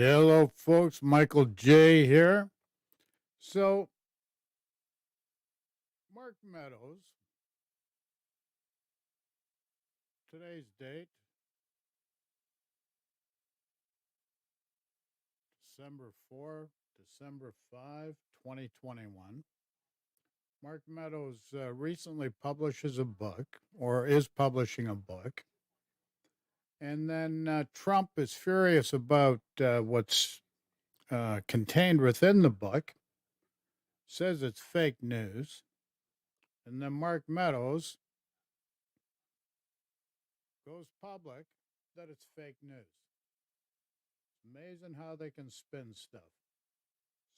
Hello, folks. Michael J. here. So, Mark Meadows, today's date, December 4, December 5, 2021. Mark Meadows recently publishes a book, or is publishing a book. And then Trump is furious about what's contained within the book, says it's fake news. And then Mark Meadows goes public that it's fake news. It's amazing how they can spin stuff.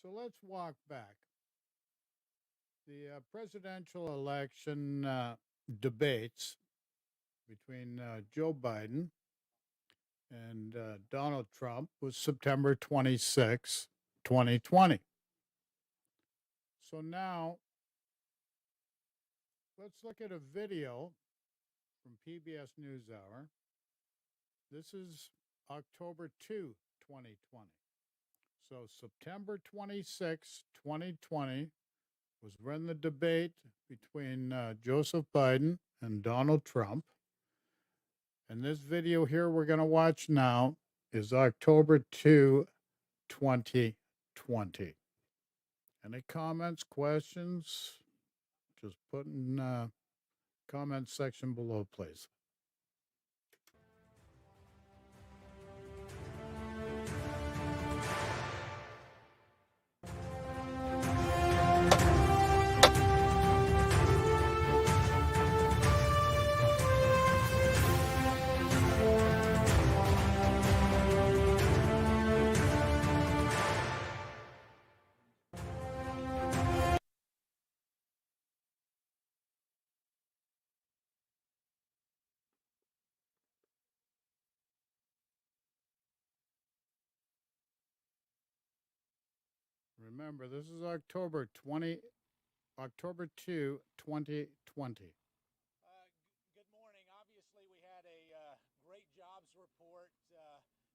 So let's walk back. The presidential election debates between Joe Biden and Donald Trump was September 26, 2020. So now let's look at a video from PBS NewsHour. This is October 2, 2020. So September 26, 2020 was when the debate between Joseph Biden and Donald Trump. And this video here we're going to watch now is October 2, 2020. Any comments, questions? Just put in comment section below, please. Remember, this is October 2, 2020. Good morning. Obviously, we had a great jobs report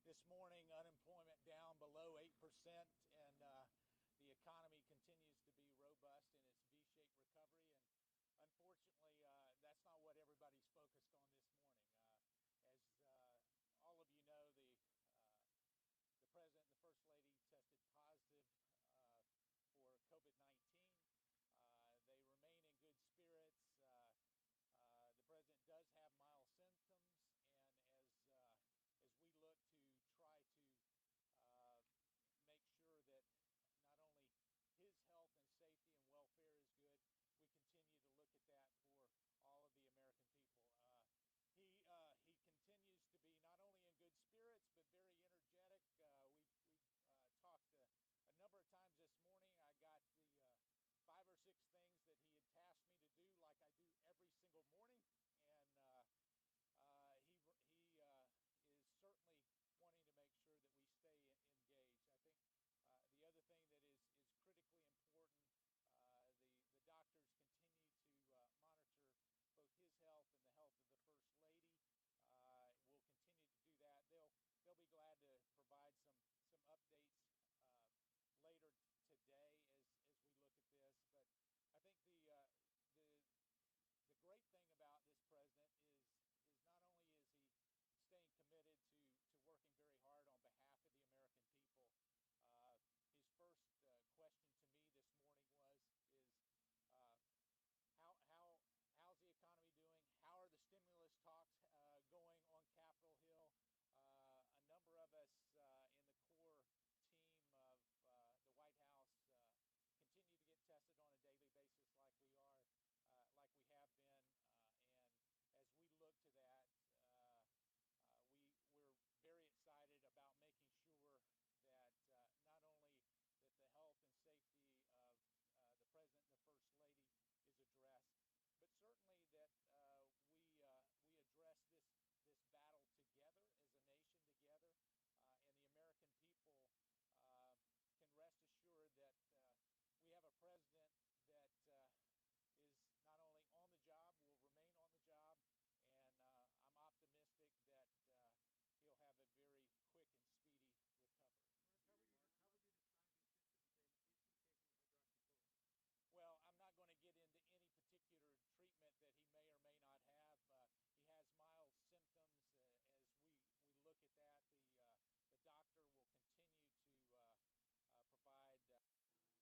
this morning. Unemployment down below 8%, and the economy continues to be robust in its V-shaped recovery. And unfortunately, that's not what everybody's focused on this morning. As all of you know, the president and the first lady tested positive for COVID-19. They remain in good spirits.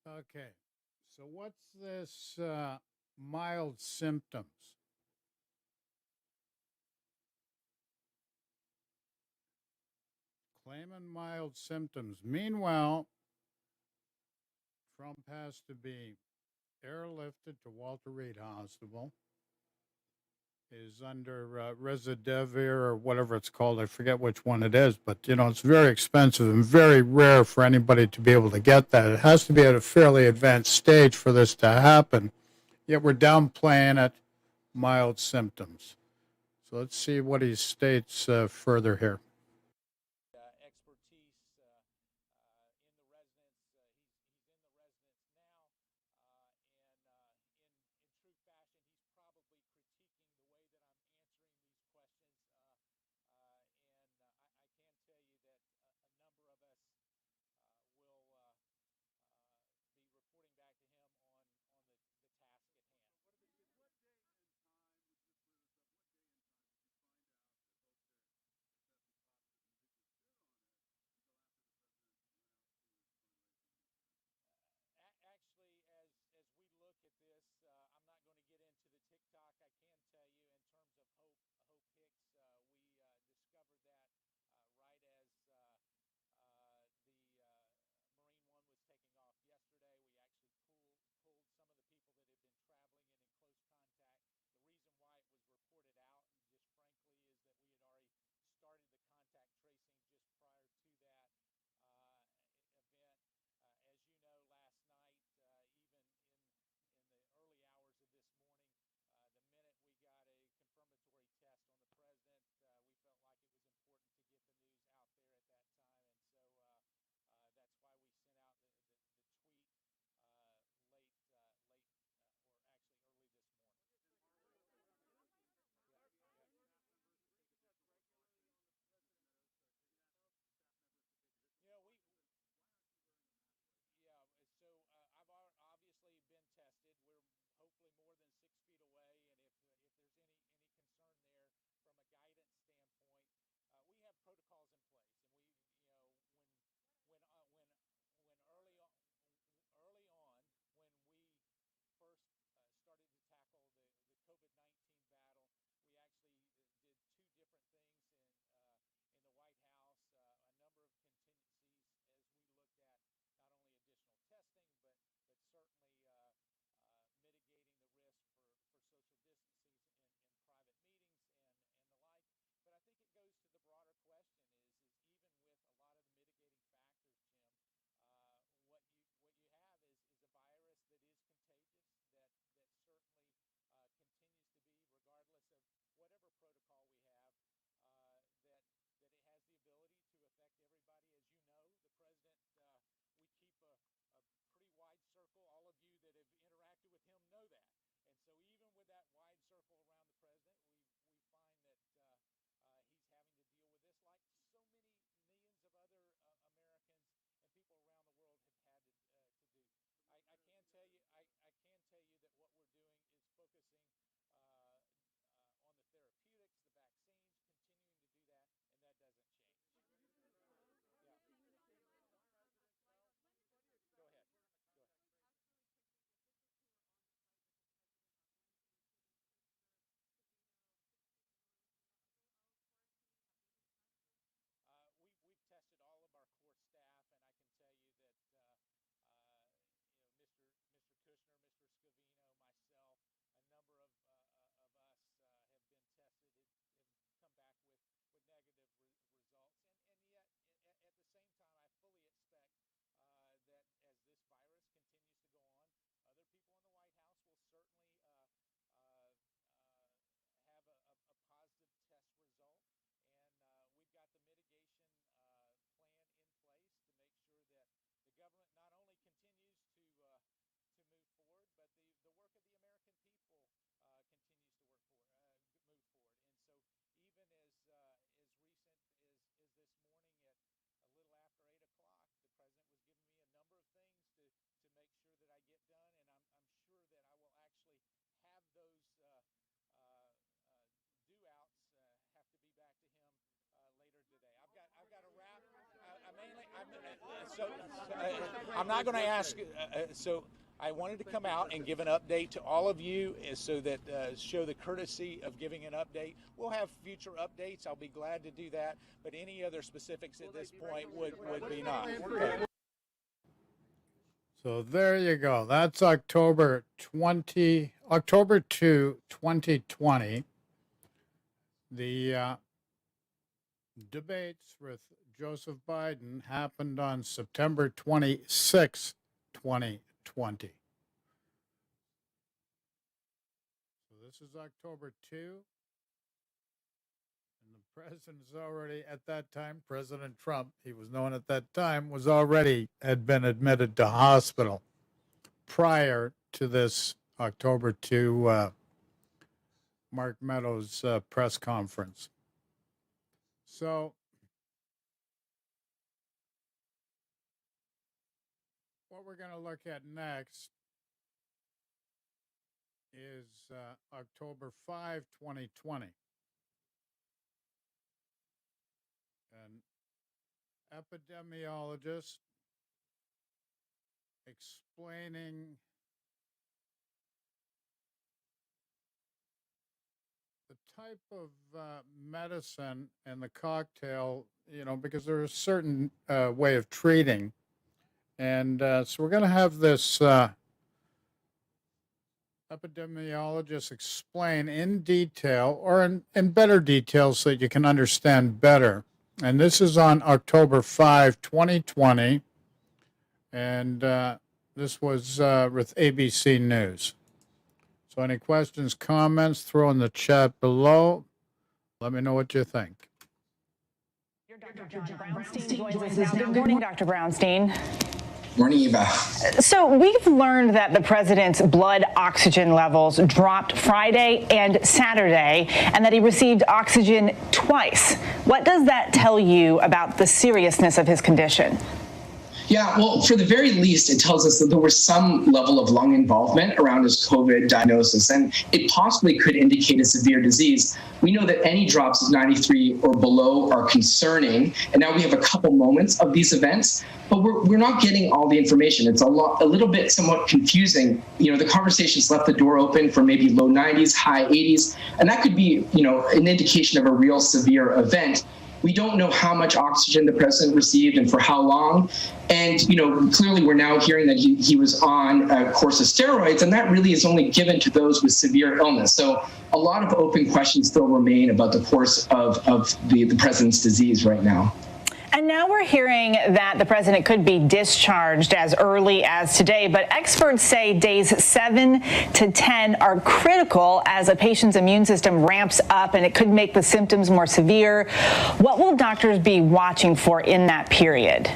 Okay. So what's this mild symptoms? Claiming mild symptoms. Meanwhile, Trump has to be airlifted to Walter Reed Hospital, is under Remdesivir or whatever it's called. I forget which one it is, but it's very expensive and very rare for anybody to be able to get that. It has to be at a fairly advanced stage for this to happen. Yet we're downplaying it, mild symptoms. So let's see what he states further here. Expertise in the residence. He's in the residence now, and in true fashion, he's probably critiquing the way that I'm answering these questions. I can tell you that a number of us will be reporting back to him on the task at hand. I'm not going to ask. So I wanted to come out and give an update to all of you, so that show the courtesy of giving an update. We'll have future updates. I'll be glad to do that. But any other specifics at this point would be not. Okay. So there you go. That's October 2, 2020. The debates with Joseph Biden happened on September 26, 2020. So this is October 2. And the president's already, at that time, President Trump, he was known at that time, had been admitted to hospital prior to this October 2 Mark Meadows press conference. So what we're going to look at next is October 5, 2020. An epidemiologist explaining the type of medicine and the cocktail, because there's a certain way of treating. And so we're going to have this epidemiologist explain in detail, or in better detail so that you can understand better. And this is on October 5, 2020. And this was with ABC News. So any questions, comments, throw in the chat below. Let me know what you think. Dr. Brownstein joins us now. Good morning, Dr. Brownstein. Morning, Eva. So we've learned that the president's blood oxygen levels dropped Friday and Saturday, and that he received oxygen twice. What does that tell you about the seriousness of his condition? Yeah, well, for the very least, it tells us that there was some level of lung involvement around his COVID diagnosis, and it possibly could indicate a severe disease. We know that any drops of 93 or below are concerning, and now we have a couple moments of these events, but we're not getting all the information. It's a little bit somewhat confusing. The conversations left the door open for maybe low 90s, high 80s, and that could be, an indication of a real severe event. We don't know how much oxygen the president received and for how long. And, clearly we're now hearing that he was on a course of steroids, and that really is only given to those with severe illness. So a lot of open questions still remain about the course of the president's disease right now. And now we're hearing that the president could be discharged as early as today, but experts say days 7 to 10 are critical as a patient's immune system ramps up, and it could make the symptoms more severe. What will doctors be watching for in that period?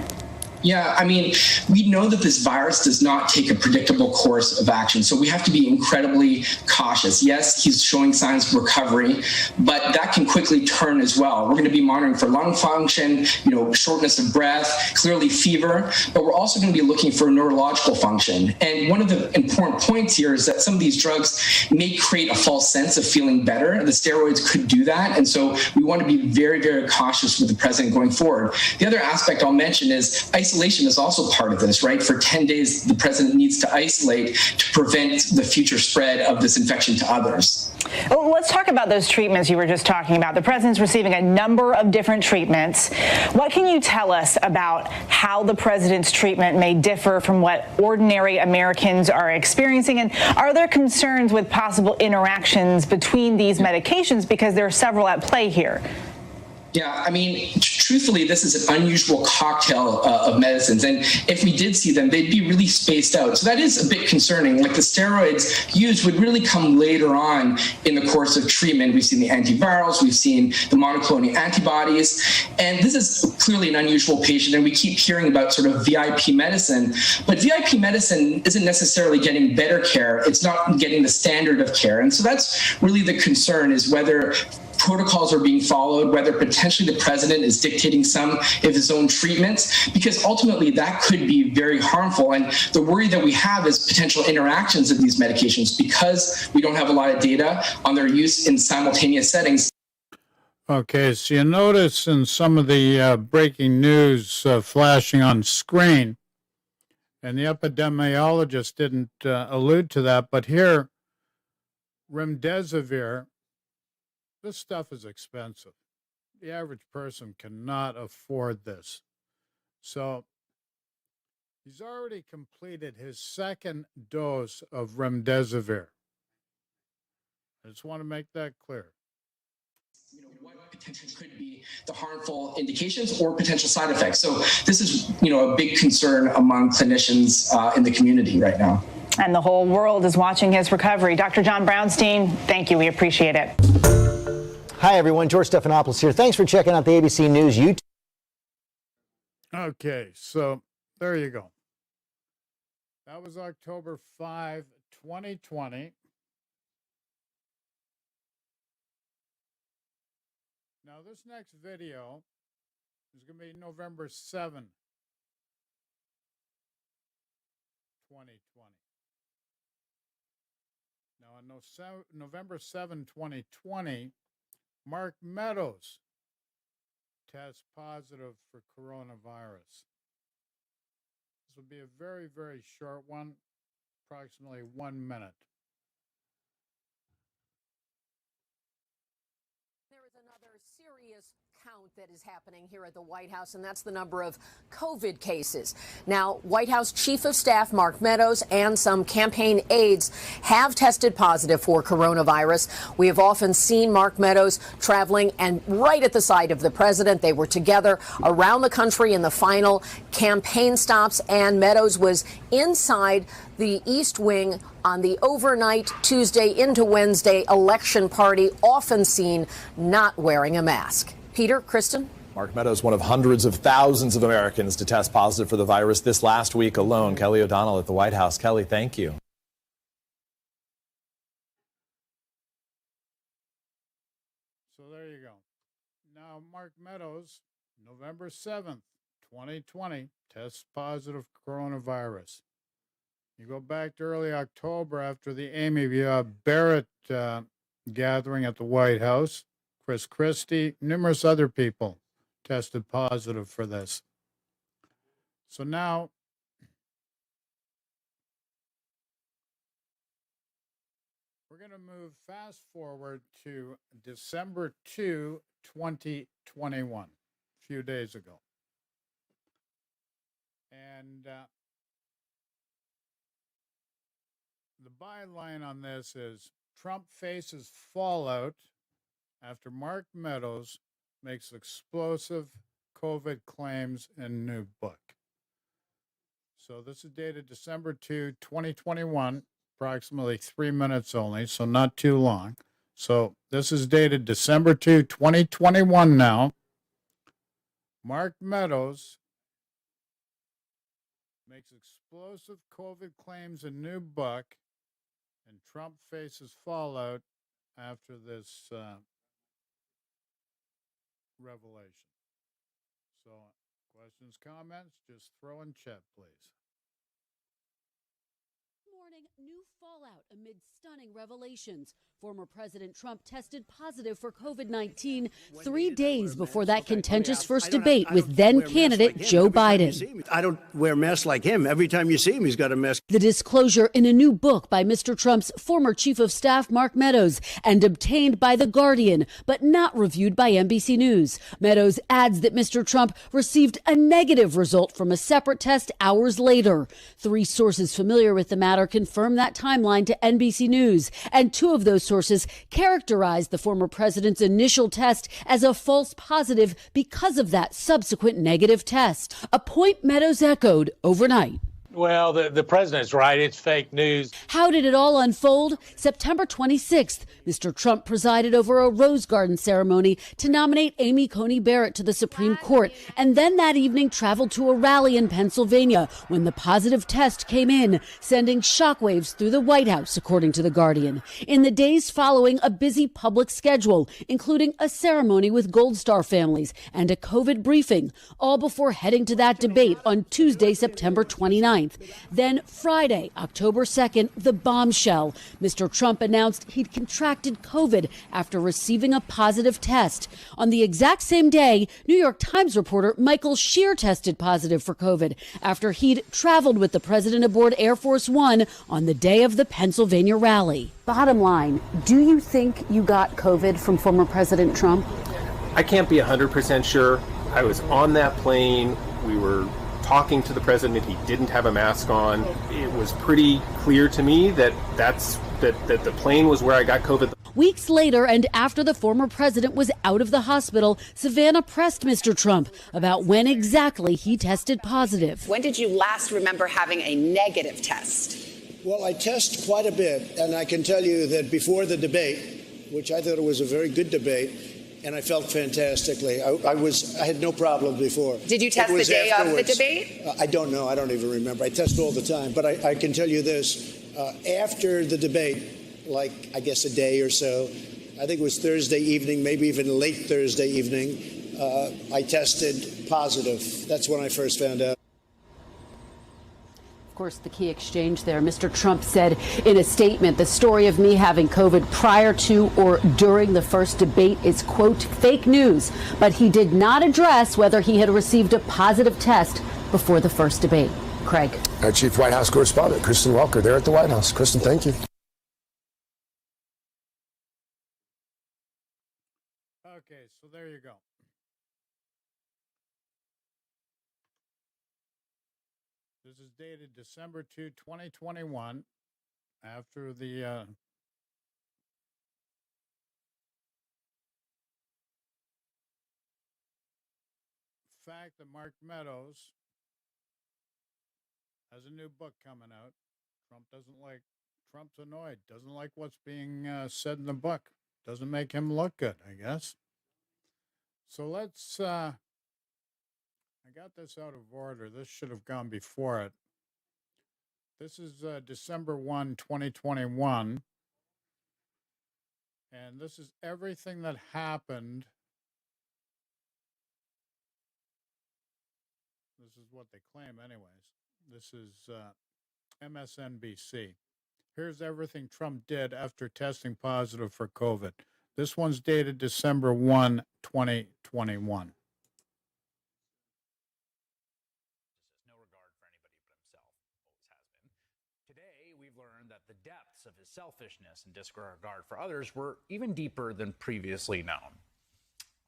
Yeah, we know that this virus does not take a predictable course of action, so we have to be incredibly cautious. Yes, he's showing signs of recovery, but that can quickly turn as well. We're going to be monitoring for lung function, shortness of breath, clearly fever, but we're also going to be looking for neurological function. And one of the important points here is that some of these drugs may create a false sense of feeling better. The steroids could do that, and so we want to be very, very cautious with the president going forward. The other aspect I'll mention is isolation is also part of this, right? For 10 days, the president needs to isolate to prevent the future spread of this infection to others. Well, let's talk about those treatments you were just talking about. The president's receiving a number of different treatments. What can you tell us about how the president's treatment may differ from what ordinary Americans are experiencing? And are there concerns with possible interactions between these medications, because there are several at play here? Yeah, truthfully, this is an unusual cocktail of medicines. And if we did see them, they'd be really spaced out. So that is a bit concerning. Like the steroids used would really come later on in the course of treatment. We've seen the antivirals, we've seen the monoclonal antibodies. And this is clearly an unusual patient. And we keep hearing about sort of VIP medicine. But VIP medicine isn't necessarily getting better care. It's not getting the standard of care. And so that's really the concern, is whether protocols are being followed, whether potentially the president is dictating some of his own treatments, because ultimately that could be very harmful. And the worry that we have is potential interactions of these medications, because we don't have a lot of data on their use in simultaneous settings. Okay, so you notice in some of the breaking news flashing on screen, and the epidemiologist didn't allude to that, but here, remdesivir, this stuff is expensive. The average person cannot afford this. So he's already completed his second dose of remdesivir. I just want to make that clear. What potentially could be the harmful indications or potential side effects. So this is, a big concern among clinicians in the community right now. And the whole world is watching his recovery. Dr. John Brownstein, thank you. We appreciate it. Hi, everyone. George Stephanopoulos here. Thanks for checking out the ABC News YouTube. Okay, so there you go. That was October 5, 2020. Now, this next video is going to be November 7, 2020. Now, on November 7, 2020, Mark Meadows tests positive for coronavirus. This will be a very, very short one, approximately 1 minute. Another serious count that is happening here at the White House, and that's the number of COVID cases. Now, White House Chief of Staff Mark Meadows and some campaign aides have tested positive for coronavirus. We have often seen Mark Meadows traveling and right at the side of the president. They were together around the country in the final campaign stops, and Meadows was inside the East Wing on the overnight Tuesday into Wednesday election party, often seen not wearing a mask. Peter, Kristen? Mark Meadows, one of hundreds of thousands of Americans to test positive for the virus this last week alone. Kelly O'Donnell at the White House. Kelly, thank you. So there you go. Now, Mark Meadows, November 7th, 2020, tests positive coronavirus. You go back to early October after the Amy Barrett gathering at the White House. Chris Christie, numerous other people tested positive for this. So now, we're going to move fast forward to December 2, 2021, a few days ago. And the byline on this is Trump faces fallout after Mark Meadows makes explosive COVID claims in new book. So this is dated December 2, 2021, approximately 3 minutes only, so not too long. So this is dated December 2, 2021 now. Mark Meadows makes explosive COVID claims in new book, and Trump faces fallout after this revelation. So, questions, comments, just throw in chat, please. Morning, new fallout amid stunning revelations. Former President Trump tested positive for COVID-19 3 days before that contentious first debate with then candidate Joe Biden. I don't wear masks like him. Every time you see him, he's got a mask. The disclosure in a new book by Mr. Trump's former chief of staff, Mark Meadows, and obtained by The Guardian, but not reviewed by NBC News. Meadows adds that Mr. Trump received a negative result from a separate test hours later. 3 sources familiar with the matter confirmed that timeline to NBC News, and 2 of those sources characterized the former president's initial test as a false positive because of that subsequent negative test, a point Meadows echoed overnight. Well, the president's right. It's fake news. How did it all unfold? September 26th, Mr. Trump presided over a Rose Garden ceremony to nominate Amy Coney Barrett to the Supreme Court, and then that evening traveled to a rally in Pennsylvania when the positive test came in, sending shockwaves through the White House, according to The Guardian. In the days following, a busy public schedule, including a ceremony with Gold Star families and a COVID briefing, all before heading to that debate on Tuesday, September 29th. 29th. Then Friday, October 2nd, the bombshell. Mr. Trump announced he'd contracted COVID after receiving a positive test. On the exact same day, New York Times reporter Michael Shear tested positive for COVID after he'd traveled with the president aboard Air Force One on the day of the Pennsylvania rally. Bottom line, do you think you got COVID from former President Trump? I can't be 100% sure. I was on that plane. We were talking to the president. He didn't have a mask on. It was pretty clear to me that the plane was where I got COVID. Weeks later, and after the former president was out of the hospital, Savannah pressed Mr. Trump about when exactly he tested positive. When did you last remember having a negative test? Well, I test quite a bit, and I can tell you that before the debate, which I thought it was a very good debate, and I felt fantastically. I had no problem before. Did you test the day of the debate? I don't know. I don't even remember. I test all the time. But I can tell you this. After the debate, like I guess a day or so, I think it was Thursday evening, maybe even late Thursday evening, I tested positive. That's when I first found out. Of course, the key exchange there. Mr. Trump said in a statement, the story of me having COVID prior to or during the first debate is, quote, fake news. But he did not address whether he had received a positive test before the first debate. Craig. Our chief White House correspondent, Kristen Welker, there at the White House. Kristen, thank you. Okay, so there you go. This is dated December 2, 2021, after the fact that Mark Meadows has a new book coming out. Trump's annoyed, doesn't like what's being said in the book. Doesn't make him look good, I guess. So let's I got this out of order. This should have gone before it. This is December 1, 2021. And this is everything that happened. This is what they claim anyways. This is MSNBC. Here's everything Trump did after testing positive for COVID. This one's dated December 1, 2021. The depths of his selfishness and disregard for others were even deeper than previously known.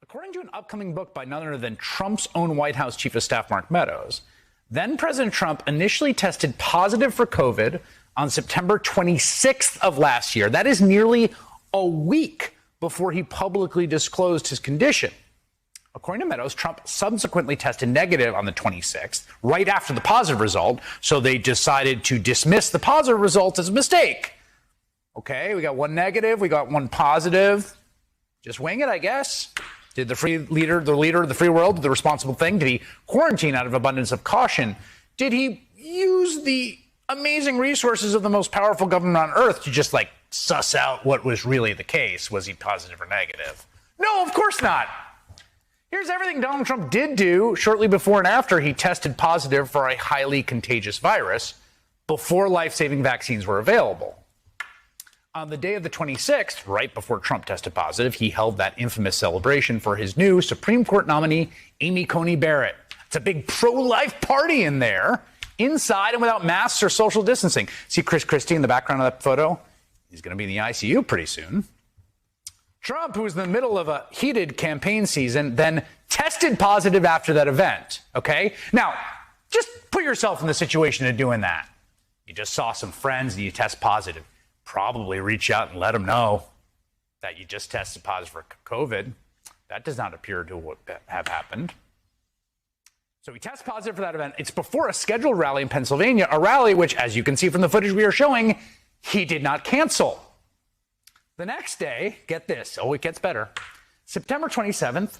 According to an upcoming book by none other than Trump's own White House Chief of Staff, Mark Meadows, then President Trump initially tested positive for COVID on September 26th of last year. That is nearly a week before he publicly disclosed his condition. According to Meadows, Trump subsequently tested negative on the 26th, right after the positive result, so they decided to dismiss the positive result as a mistake. Okay, we got one negative, we got one positive. Just wing it, I guess. Did the leader of the free world, do the responsible thing? Did he quarantine out of abundance of caution? Did he use the amazing resources of the most powerful government on earth to just suss out what was really the case? Was he positive or negative? No, of course not. Here's everything Donald Trump did do shortly before and after he tested positive for a highly contagious virus before life-saving vaccines were available. On the day of the 26th, right before Trump tested positive, he held that infamous celebration for his new Supreme Court nominee, Amy Coney Barrett. It's a big pro-life party in there, inside and without masks or social distancing. See Chris Christie in the background of that photo? He's going to be in the ICU pretty soon. Trump, who was in the middle of a heated campaign season, then tested positive after that event, okay? Now, just put yourself in the situation of doing that. You just saw some friends and you test positive. Probably reach out and let them know that you just tested positive for COVID. That does not appear to have happened. So he tests positive for that event. It's before a scheduled rally in Pennsylvania, a rally which, as you can see from the footage we are showing, he did not cancel. The next day, get this, it gets better. September 27th,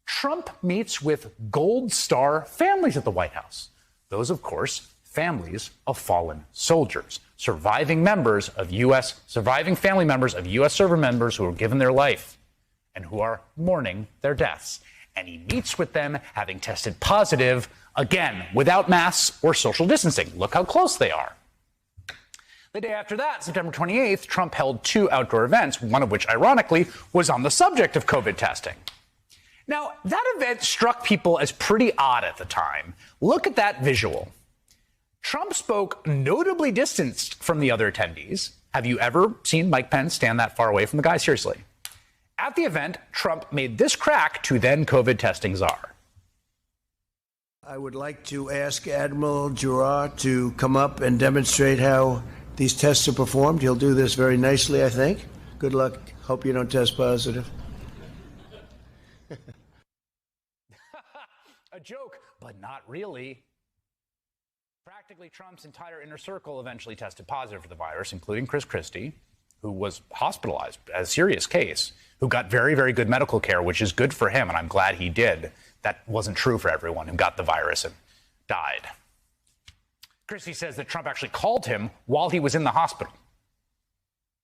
Trump meets with Gold Star families at the White House. Those, of course, families of fallen soldiers, surviving family members of U.S. service members who were given their life and who are mourning their deaths. and he meets with them having tested positive, again, without masks or social distancing. Look how close they are. The day after that, September 28th, Trump held 2 outdoor events, one of which, ironically, was on the subject of COVID testing. Now, that event struck people as pretty odd at the time. Look at that visual. Trump spoke notably distanced from the other attendees. Have you ever seen Mike Pence stand that far away from the guy? Seriously. At the event, Trump made this crack to then COVID testing czar. I would like to ask Admiral Giroir to come up and demonstrate how these tests are performed. He'll do this very nicely, I think. Good luck. Hope you don't test positive. A joke, but not really. Practically Trump's entire inner circle eventually tested positive for the virus, including Chris Christie, who was hospitalized as a serious case, who got very, very good medical care, which is good for him, and I'm glad he did. That wasn't true for everyone who got the virus and died. Christie says that Trump actually called him while he was in the hospital.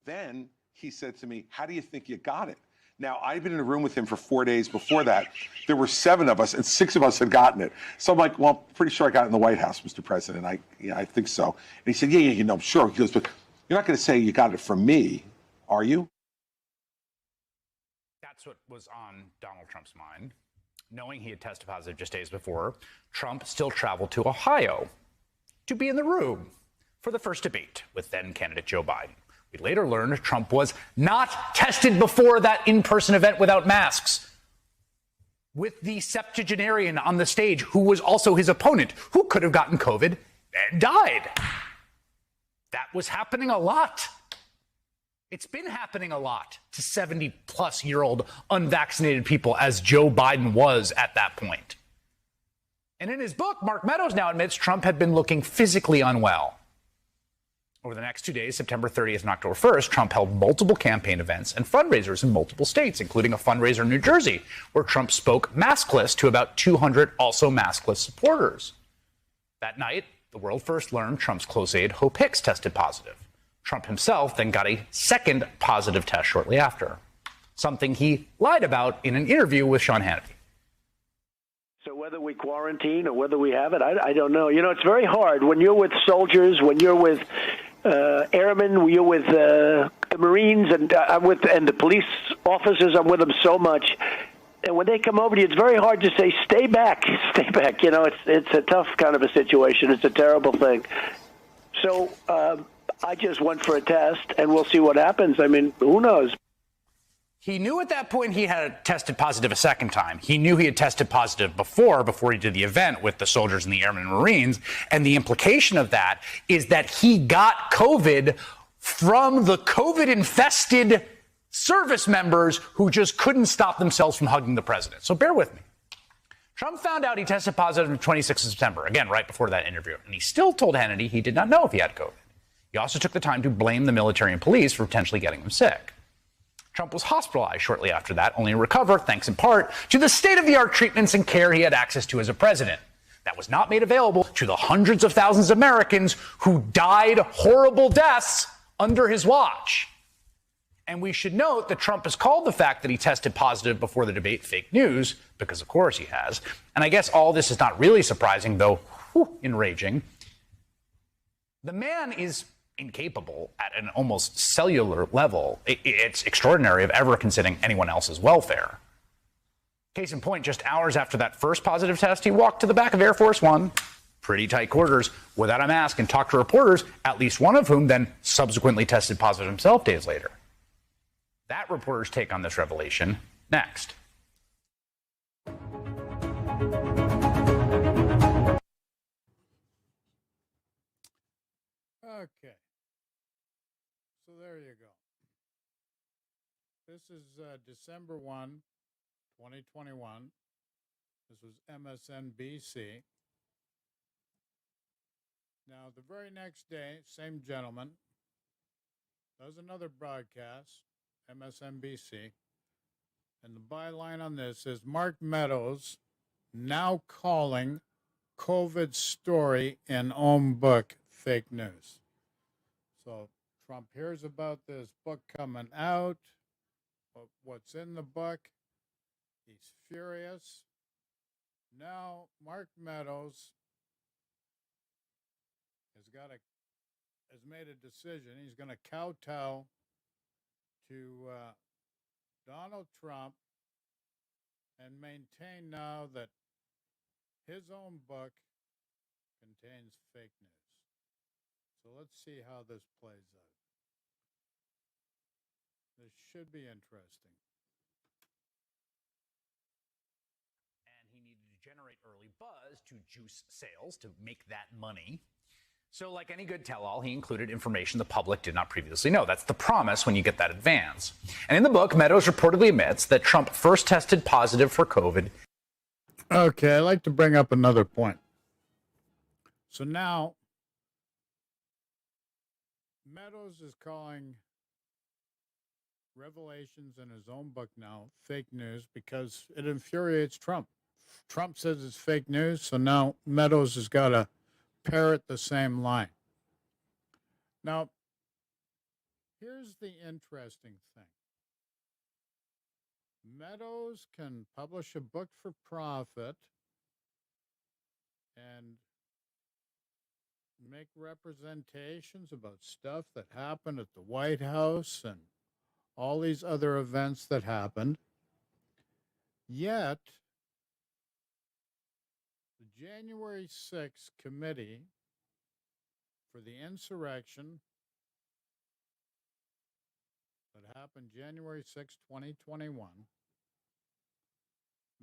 Then he said to me, "How do you think you got it?" Now, I'd been in a room with him for 4 days before that. There were 7 of us, and 6 of us had gotten it. So I'm like, "Well, I'm pretty sure I got it in the White House, Mr. President." I think so. And he said, yeah, I'm sure. He goes, "But you're not going to say you got it from me, are you?" That's what was on Donald Trump's mind. Knowing he had tested positive just days before, Trump still traveled to Ohio to be in the room for the first debate with then-candidate Joe Biden. We later learned Trump was not tested before that in-person event without masks, with the septuagenarian on the stage, who was also his opponent, who could have gotten COVID and died. That was happening a lot. It's been happening a lot to 70-plus-year-old unvaccinated people, as Joe Biden was at that point. And in his book, Mark Meadows now admits Trump had been looking physically unwell. Over the next 2 days, September 30th and October 1st, Trump held multiple campaign events and fundraisers in multiple states, including a fundraiser in New Jersey, where Trump spoke maskless to about 200 also maskless supporters. That night, the world first learned Trump's close aide, Hope Hicks, tested positive. Trump himself then got a second positive test shortly after, something he lied about in an interview with Sean Hannity. So whether we quarantine or whether we have it, I don't know. You know, it's very hard when you're with soldiers, when you're with airmen, when you're with the Marines, and and the police officers. I'm with them so much, and when they come over to you, it's very hard to say, "Stay back, stay back." You know, it's a tough kind of a situation. It's a terrible thing. So I just went for a test, and we'll see what happens. I mean, who knows? He knew at that point he had tested positive a second time. He knew he had tested positive before he did the event with the soldiers and the airmen and Marines. And the implication of that is that he got COVID from the COVID-infested service members who just couldn't stop themselves from hugging the president. So bear with me. Trump found out he tested positive on the 26th of September, again, right before that interview. And he still told Hannity he did not know if he had COVID. He also took the time to blame the military and police for potentially getting him sick. Trump was hospitalized shortly after that, only to recover, thanks in part to the state-of-the-art treatments and care he had access to as a president. That was not made available to the hundreds of thousands of Americans who died horrible deaths under his watch. And we should note that Trump has called the fact that he tested positive before the debate fake news, because of course he has. And I guess all this is not really surprising, though enraging. The man is incapable at an almost cellular level. It's extraordinary of ever considering anyone else's welfare. Case in point, just hours after that first positive test, he walked to the back of Air Force One, pretty tight quarters, without a mask, and talked to reporters, at least one of whom then subsequently tested positive himself days later. That reporter's take on this revelation, next. Okay. So there you go. This is December 1, 2021. This was MSNBC. Now, the very next day, same gentleman does another broadcast, MSNBC. And the byline on this is Mark Meadows now calling COVID story in own book fake news. So Trump hears about this book coming out, what's in the book, He's furious. Now Mark Meadows has made a decision. He's going to kowtow to Donald Trump and maintain now that his own book contains fake news. So let's see how this plays out. This should be interesting. And he needed to generate early buzz to juice sales, to make that money. So like any good tell-all, he included information the public did not previously know. That's the promise when you get that advance. And in the book, Meadows reportedly admits that Trump first tested positive for COVID. Okay, I'd like to bring up another point. So now, Meadows is calling revelations in his own book now fake news because it infuriates Trump. Trump says it's fake news, so now Meadows has got to parrot the same line. Now, here's the interesting thing. Meadows can publish a book for profit and make representations about stuff that happened at the White House and all these other events that happened. Yet, the January 6th committee for the insurrection that happened January 6, 2021,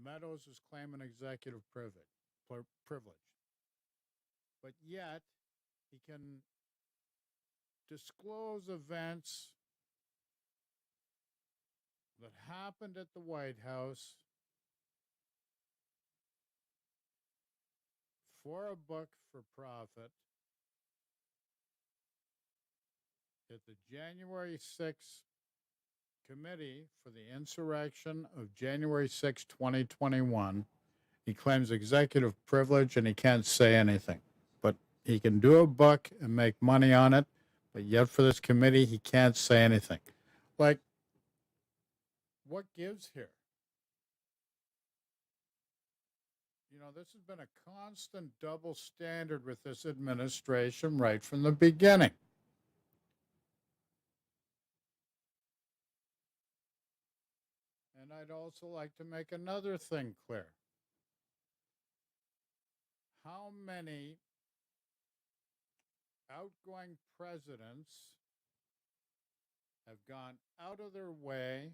Meadows is claiming executive privilege. But yet, he can disclose events that happened at the White House for a book for profit at the January 6th committee for the insurrection of January 6, 2021. He claims executive privilege and he can't say anything. But he can do a book and make money on it, but yet for this committee, he can't say anything. Like, what gives here? You know, this has been a constant double standard with this administration right from the beginning. And I'd also like to make another thing clear. How many outgoing presidents have gone out of their way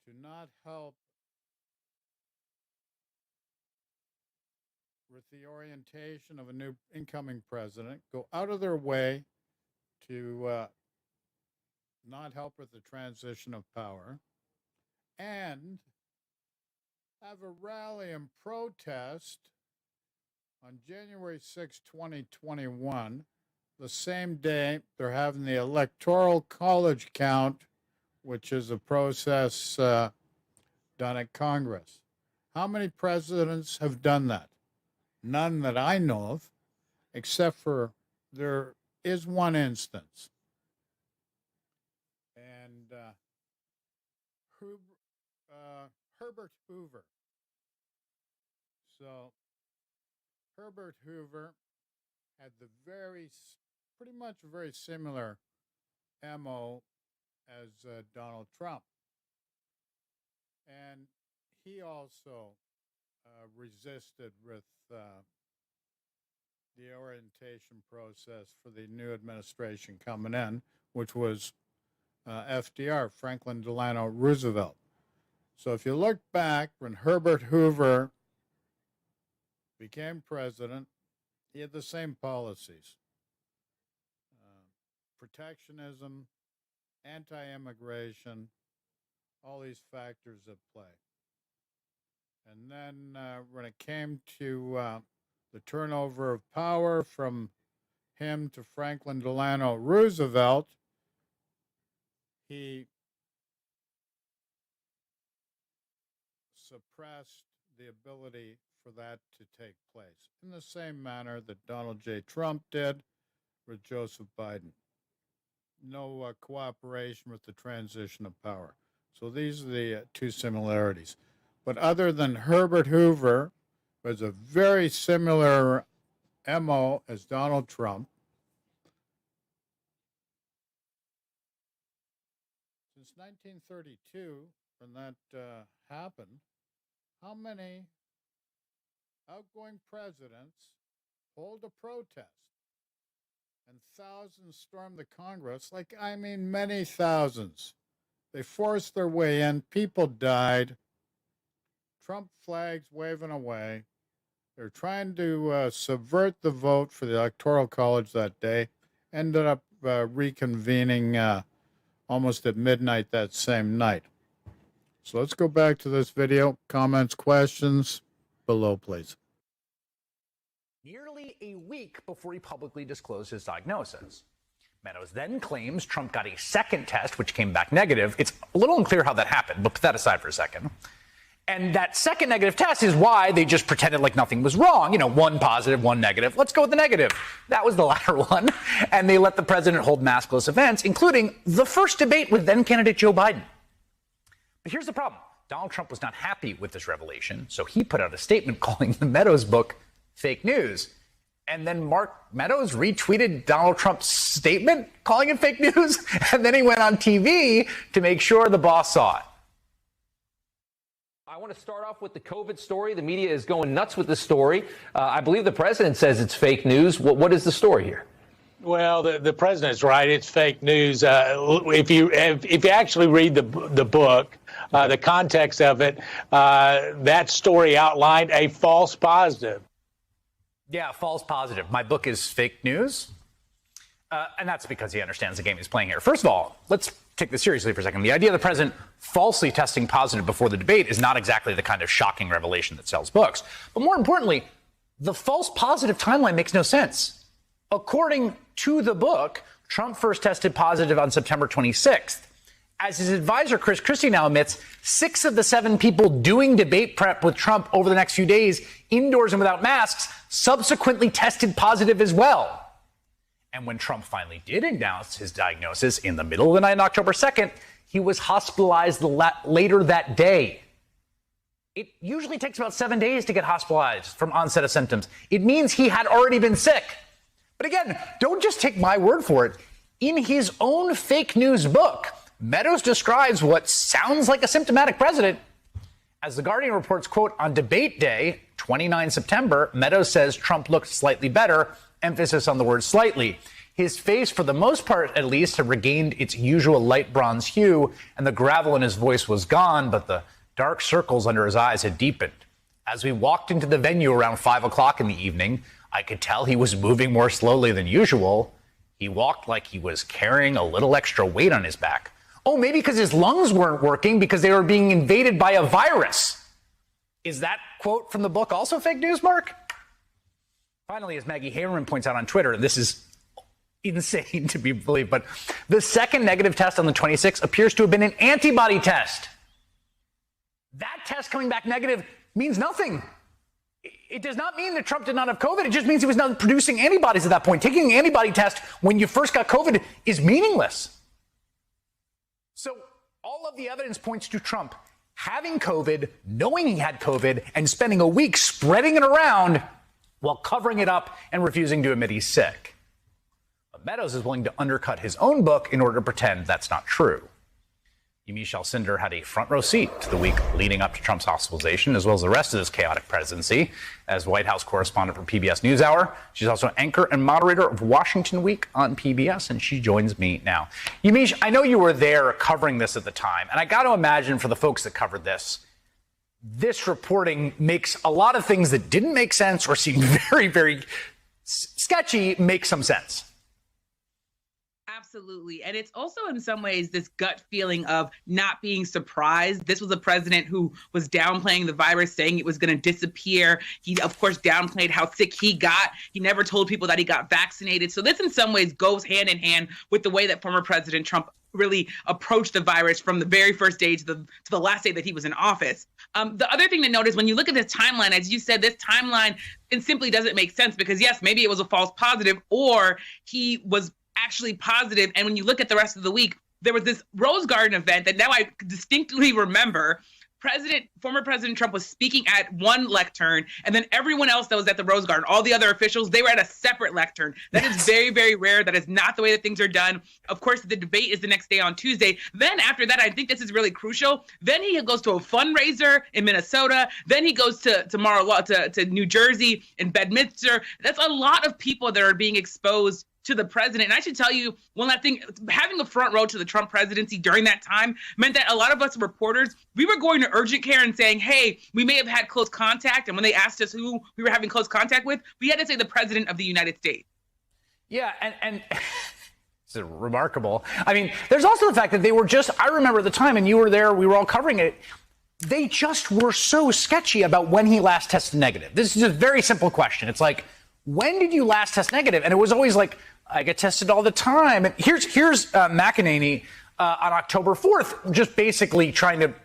to not help with the orientation of a new incoming president, go out of their way to not help with the transition of power, and have a rally and protest on January 6, 2021, the same day they're having the Electoral College count, which is a process done at Congress. How many presidents have done that? None that I know of, except for there is one instance. And Herbert Hoover. So Herbert Hoover had the pretty much very similar MO as Donald Trump. And he also resisted with the orientation process for the new administration coming in, which was FDR, Franklin Delano Roosevelt. So if you look back when Herbert Hoover became president, he had the same policies. Protectionism, anti-immigration, all these factors at play. And then when it came to the turnover of power from him to Franklin Delano Roosevelt, he suppressed the ability for that to take place in the same manner that Donald J. Trump did with Joseph Biden. No cooperation with the transition of power. So these are the two similarities. But other than Herbert Hoover, who has a very similar MO as Donald Trump, since 1932, when that happened, how many outgoing presidents hold a protest and thousands storm the Congress? Like, I mean, many thousands. They forced their way in. People died. Trump flags waving away. They're trying to subvert the vote for the Electoral College that day. Ended up reconvening almost at midnight that same night. So let's go back to this video. Comments, questions below, please. Nearly a week before he publicly disclosed his diagnosis. Meadows then claims Trump got a second test, which came back negative. It's a little unclear how that happened, but put that aside for a second. And that second negative test is why they just pretended like nothing was wrong. You know, one positive, one negative. Let's go with the negative. That was the latter one. And they let the president hold maskless events, including the first debate with then candidate Joe Biden. But here's the problem. Donald Trump was not happy with this revelation, so he put out a statement calling the Meadows book fake news. And then Mark Meadows retweeted Donald Trump's statement calling it fake news. And then he went on TV to make sure the boss saw it. I want to start off with the COVID story. The media is going nuts with this story. I believe the president says it's fake news. What is the story here? Well, the president's right. It's fake news. If you actually read the book, the context of it, that story outlined a false positive. Yeah, false positive. My book is fake news. And that's because he understands the game he's playing here. First of all, let's take this seriously for a second. The idea of the president falsely testing positive before the debate is not exactly the kind of shocking revelation that sells books. But more importantly, the false positive timeline makes no sense. According to the book, Trump first tested positive on September 26th. As his advisor, Chris Christie, now admits, 6 of the 7 people doing debate prep with Trump over the next few days, indoors and without masks, subsequently tested positive as well. And when Trump finally did announce his diagnosis in the middle of the night on October 2nd, he was hospitalized later that day. It usually takes about 7 days to get hospitalized from onset of symptoms. It means he had already been sick. But again, don't just take my word for it. In his own fake news book, Meadows describes what sounds like a symptomatic president. As The Guardian reports, quote, on debate day, 29 September, Meadows says Trump looked slightly better, emphasis on the word slightly. His face, for the most part at least, had regained its usual light bronze hue, and the gravel in his voice was gone, but the dark circles under his eyes had deepened. As we walked into the venue around 5 o'clock in the evening, I could tell he was moving more slowly than usual. He walked like he was carrying a little extra weight on his back. Oh, maybe because his lungs weren't working because they were being invaded by a virus. Is that quote from the book also fake news, Mark? Finally, as Maggie Haberman points out on Twitter, and this is insane to be believed, but the second negative test on the 26th appears to have been an antibody test. That test coming back negative means nothing. It does not mean that Trump did not have COVID. It just means he was not producing antibodies at that point. Taking an antibody test when you first got COVID is meaningless. So all of the evidence points to Trump having COVID, knowing he had COVID, and spending a week spreading it around while covering it up and refusing to admit he's sick. But Meadows is willing to undercut his own book in order to pretend that's not true. Yamiche Alcindor had a front row seat to the week leading up to Trump's hospitalization, as well as the rest of this chaotic presidency, as White House correspondent for PBS NewsHour. She's also anchor and moderator of Washington Week on PBS, and she joins me now. Yamiche, I know you were there covering this at the time, and I got to imagine for the folks that covered this, this reporting makes a lot of things that didn't make sense or seemed very, very sketchy make some sense. Absolutely. And it's also in some ways this gut feeling of not being surprised. This was a president who was downplaying the virus, saying it was going to disappear. He, of course, downplayed how sick he got. He never told people that he got vaccinated. So this in some ways goes hand in hand with the way that former President Trump really approached the virus from the very first day to the last day that he was in office. The other thing to note is when you look at this timeline, as you said, this timeline, it simply doesn't make sense because, yes, maybe it was a false positive or he was actually positive. And when you look at the rest of the week, there was this Rose Garden event that now I distinctly remember. Former President Trump was speaking at one lectern, and then everyone else that was at the Rose Garden, all the other officials, they were at a separate lectern. That is very, very rare. That is not the way that things are done. Of course, the debate is the next day on Tuesday. Then after that, I think this is really crucial. Then he goes to a fundraiser in Minnesota. Then he goes to New Jersey in Bedminster. That's a lot of people that are being exposed to the president. And I should tell you one last thing, having a front row to the Trump presidency during that time meant that a lot of us reporters, we were going to urgent care and saying, hey, we may have had close contact. And when they asked us who we were having close contact with, we had to say the president of the United States. Yeah, and it's remarkable. I mean, there's also the fact that they were just, I remember at the time, and you were there, we were all covering it, they just were so sketchy about when he last tested negative. This is a very simple question. It's like, when did you last test negative? And it was always like, I get tested all the time. And here's McEnany on October 4th, just basically trying to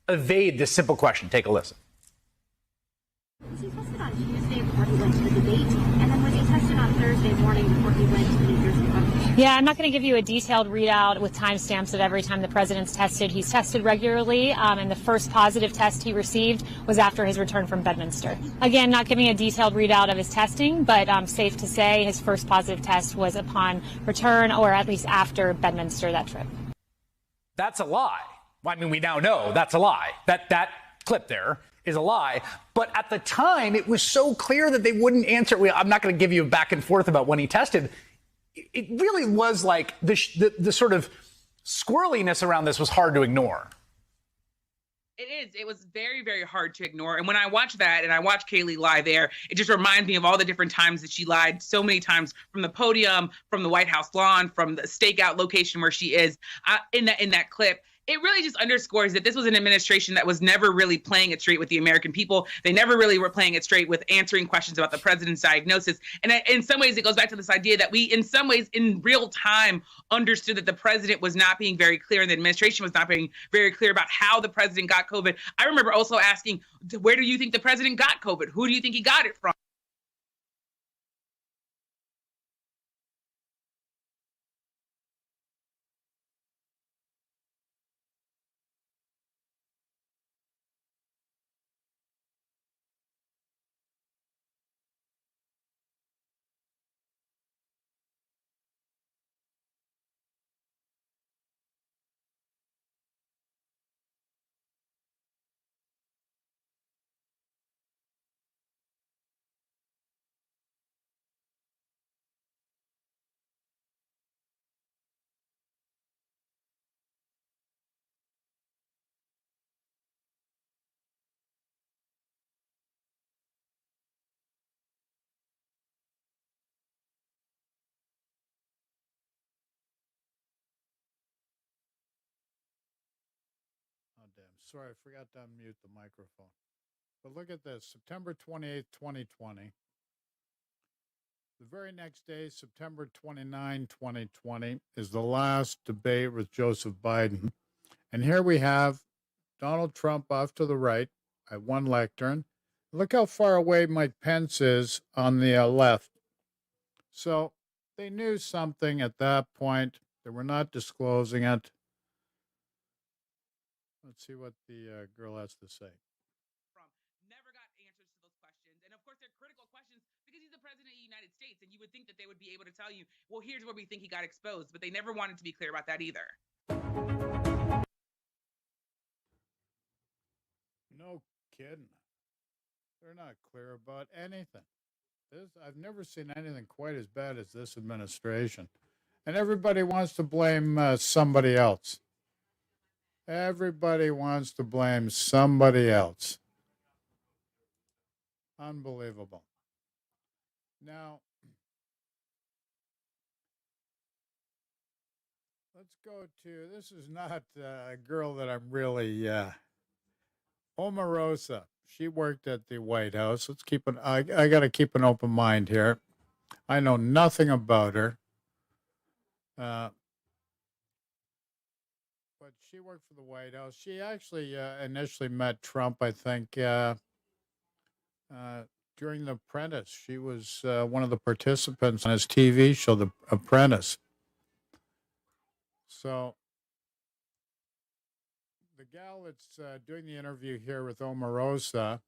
evade this simple question. Take a listen. Was he tested on Tuesday before he went to the debate? And then was he tested on Thursday morning before he went to the New Jersey function? Yeah, I'm not going to give you a detailed readout with timestamps of every time the president's tested. He's tested regularly, and the first positive test he received was after his return from Bedminster. Again, not giving a detailed readout of his testing, but safe to say his first positive test was upon return, or at least after Bedminster, that trip. That's a lie. Well, I mean, we now know that's a lie. That clip there is a lie. But at the time, it was so clear that they wouldn't answer. I'm not going to give you a back and forth about when he tested. It really was like the sort of squirreliness around this was hard to ignore. It is. It was very, very hard to ignore. And when I watch that and I watch Kayleigh lie there, it just reminds me of all the different times that she lied so many times, from the podium, from the White House lawn, from the stakeout location where she is in that clip. It really just underscores that this was an administration that was never really playing it straight with the American people. They never really were playing it straight with answering questions about the president's diagnosis. And in some ways, it goes back to this idea that we, in some ways, in real time, understood that the president was not being very clear and the administration was not being very clear about how the president got COVID. I remember also asking, where do you think the president got COVID? Who do you think he got it from? Damn. Sorry, I forgot to unmute the microphone. But look at this, September 28th, 2020. The very next day, September 29, 2020, is the last debate with Joseph Biden. And here we have Donald Trump off to the right at one lectern. Look how far away Mike Pence is on the left. So they knew something at that point. They were not disclosing it. Let's see what the girl has to say. Never got answers to those questions. And of course, they're critical questions because he's the president of the United States. And you would think that they would be able to tell you, well, here's where we think he got exposed. But they never wanted to be clear about that either. No kidding. They're not clear about anything. I've never seen anything quite as bad as this administration. And everybody wants to blame somebody else. Everybody wants to blame somebody else. Unbelievable. Now, let's go to, this is not a girl that I'm really, Omarosa. She worked at the White House. Let's keep I got to keep an open mind here. I know nothing about her. But she worked for the White House. She actually initially met Trump, I think, during The Apprentice. She was one of the participants on his TV show, The Apprentice. So gal that's doing the interview here with Omarosa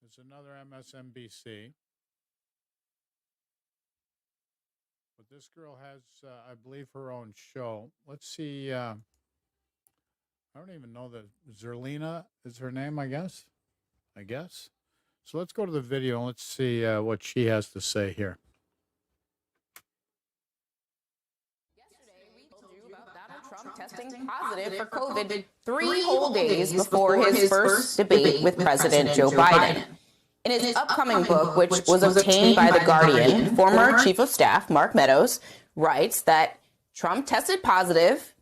is another MSNBC. But this girl has, I believe, her own show. Let's see. I don't even know that Zerlina is her name, I guess. So let's go to the video and let's see what she has to say here. Trump testing positive for COVID 3 whole days before his first debate with President Joe Biden. In his upcoming book, which was obtained by The Guardian, former Chief of Staff Mark Meadows writes that Trump tested positive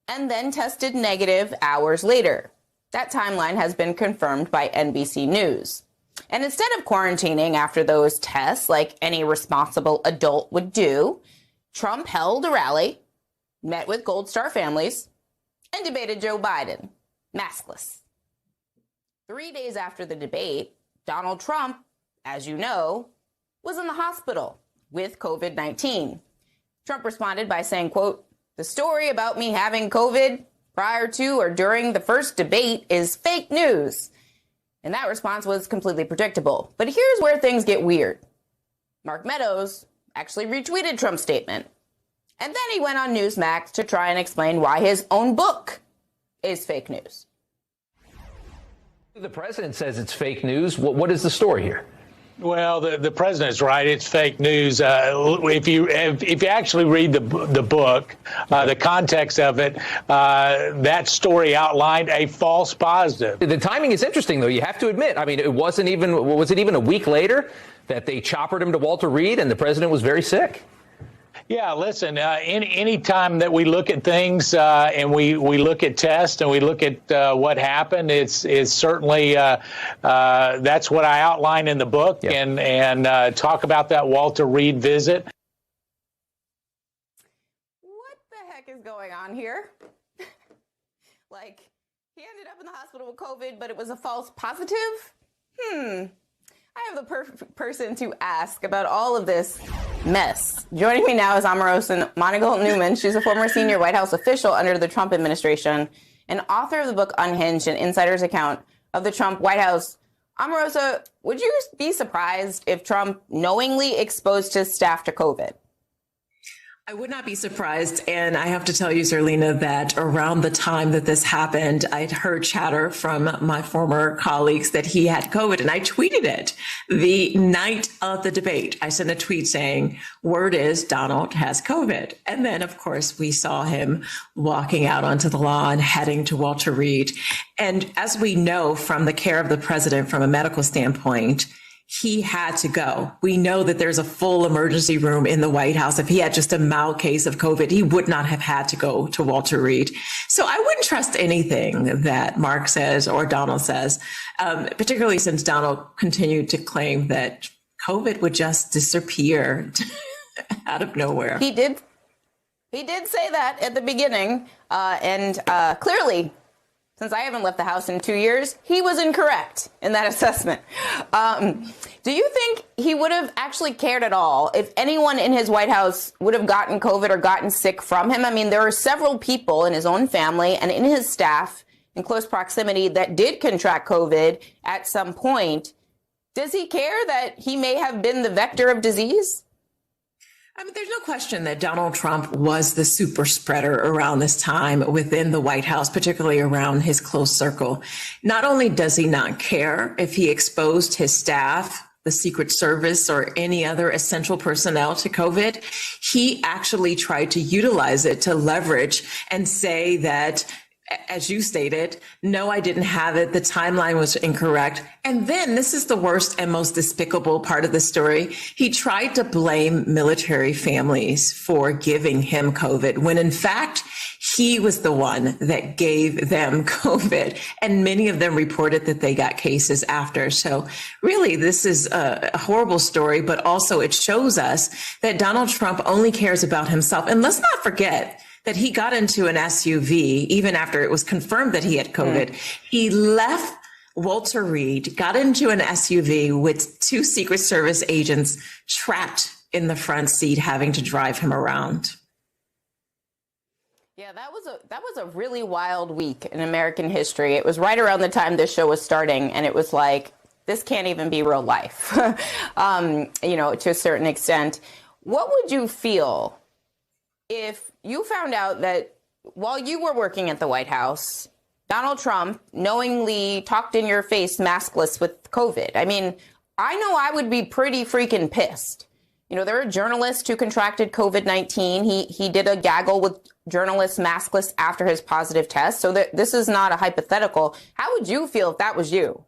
and then tested negative hours later. That timeline has been confirmed by NBC News. And instead of quarantining after those tests, like any responsible adult would do, Trump held a rally, met with Gold Star families, and debated Joe Biden, maskless. 3 days after the debate, Donald Trump, as you know, was in the hospital with COVID-19. Trump responded by saying, quote, "The story about me having COVID prior to or during the first debate is fake news." And that response was completely predictable. But here's where things get weird. Mark Meadows actually retweeted Trump's statement. And then he went on Newsmax to try and explain why his own book is fake news. The president says it's fake news. What is the story here? Well, the president's right. It's fake news. If you actually read the book, the context of it, that story outlined a false positive. The timing is interesting, though. You have to admit. I mean, was it even a week later that they choppered him to Walter Reed and the president was very sick? Yeah, listen, any time that we look at things and we look at tests and we look at what happened, it's certainly that's what I outline in the book and talk about that Walter Reed visit. What the heck is going on here? Like, he ended up in the hospital with COVID, but it was a false positive? I have the perfect person to ask about all of this mess. Joining me now is Omarosa Monagle-Newman. She's a former senior White House official under the Trump administration and author of the book Unhinged, an insider's account of the Trump White House. Omarosa, would you be surprised if Trump knowingly exposed his staff to COVID? I would not be surprised. And I have to tell you, Zerlina, that around the time that this happened, I'd heard chatter from my former colleagues that he had COVID, and I tweeted it the night of the debate. I sent a tweet saying, word is Donald has COVID. And then, of course, we saw him walking out onto the lawn, heading to Walter Reed. And as we know from the care of the president from a medical standpoint, he had to go. We know that there's a full emergency room in the White House. If he had just a mild case of COVID, he would not have had to go to Walter Reed. So I wouldn't trust anything that Mark says or Donald says, particularly since Donald continued to claim that COVID would just disappear out of nowhere. He did say that at the beginning. And clearly, since I haven't left the house in 2 years, he was incorrect in that assessment. Do you think he would have actually cared at all if anyone in his White House would have gotten COVID or gotten sick from him? I mean, there are several people in his own family and in his staff in close proximity that did contract COVID at some point. Does he care that he may have been the vector of disease? I mean, there's no question that Donald Trump was the super spreader around this time within the White House, particularly around his close circle. Not only does he not care if he exposed his staff, the Secret Service, or any other essential personnel to COVID, he actually tried to utilize it to leverage and say that, as you stated, no, I didn't have it. The timeline was incorrect. And then this is the worst and most despicable part of the story. He tried to blame military families for giving him COVID when in fact, he was the one that gave them COVID. And many of them reported that they got cases after. So really, this is a horrible story, but also it shows us that Donald Trump only cares about himself. And let's not forget that he got into an SUV even after it was confirmed that he had COVID. He left Walter Reed, got into an SUV with 2 Secret Service agents trapped in the front seat, having to drive him around. Yeah, that was a really wild week in American history. It was right around the time this show was starting, and it was like, this can't even be real life, to a certain extent. What would you feel if you found out that while you were working at the White House, Donald Trump knowingly talked in your face maskless with COVID? I mean, I know I would be pretty freaking pissed. There are journalists who contracted COVID-19. He did a gaggle with journalists maskless after his positive test. So this is not a hypothetical. How would you feel if that was you?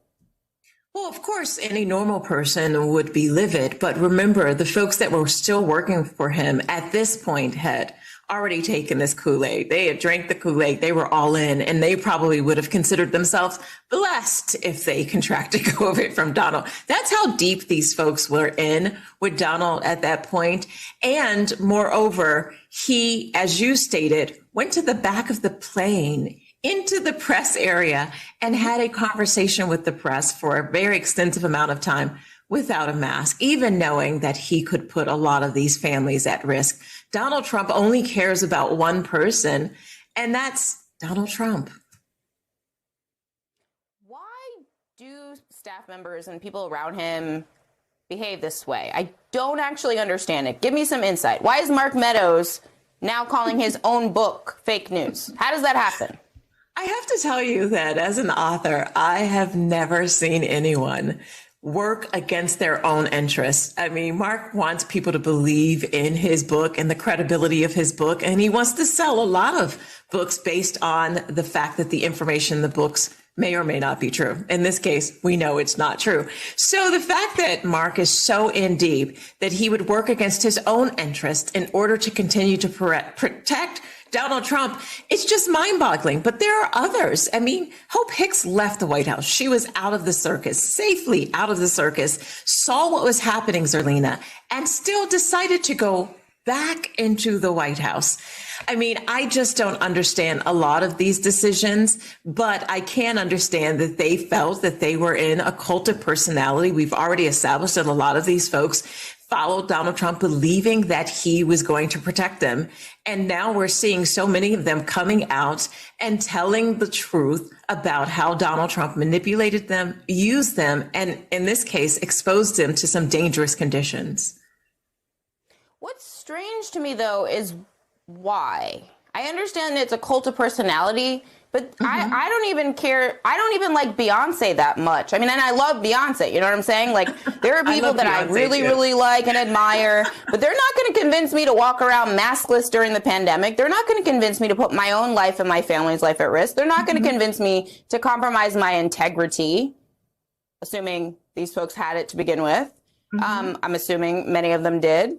Well, of course, any normal person would be livid. But remember, the folks that were still working for him at this point had already taken this Kool-Aid. They had drank the Kool-Aid. They were all in, and they probably would have considered themselves blessed if they contracted COVID from Donald. That's how deep these folks were in with Donald at that point. And moreover, he, as you stated, went to the back of the plane into the press area and had a conversation with the press for a very extensive amount of time without a mask, even knowing that he could put a lot of these families at risk. Donald Trump only cares about one person, and that's Donald Trump. Why do staff members and people around him behave this way? I don't actually understand it. Give me some insight. Why is Mark Meadows now calling his own book fake news? How does that happen? I have to tell you that as an author, I have never seen anyone work against their own interests. I mean, Mark wants people to believe in his book and the credibility of his book, and he wants to sell a lot of books based on the fact that the information in the books may or may not be true. In this case, we know it's not true. So the fact that Mark is so in deep that he would work against his own interest in order to continue to protect Donald Trump, it's just mind-boggling. But there are others. I mean, Hope Hicks left the White House. She was out of the circus, safely out of the circus, saw what was happening, Zerlina, and still decided to go back into the White House. I mean, I just don't understand a lot of these decisions, but I can understand that they felt that they were in a cult of personality. We've already established that a lot of these folks followed Donald Trump believing that he was going to protect them. And now we're seeing so many of them coming out and telling the truth about how Donald Trump manipulated them, used them, and in this case, exposed them to some dangerous conditions. What's strange to me, though, is why. I understand it's a cult of personality, but I don't even care. I don't even like Beyonce that much. I mean, and I love Beyonce. You know what I'm saying? Like, there are people that I really, really like and admire, but they're not going to convince me to walk around maskless during the pandemic. They're not going to convince me to put my own life and my family's life at risk. They're not going to convince me to compromise my integrity, assuming these folks had it to begin with. I'm assuming many of them did.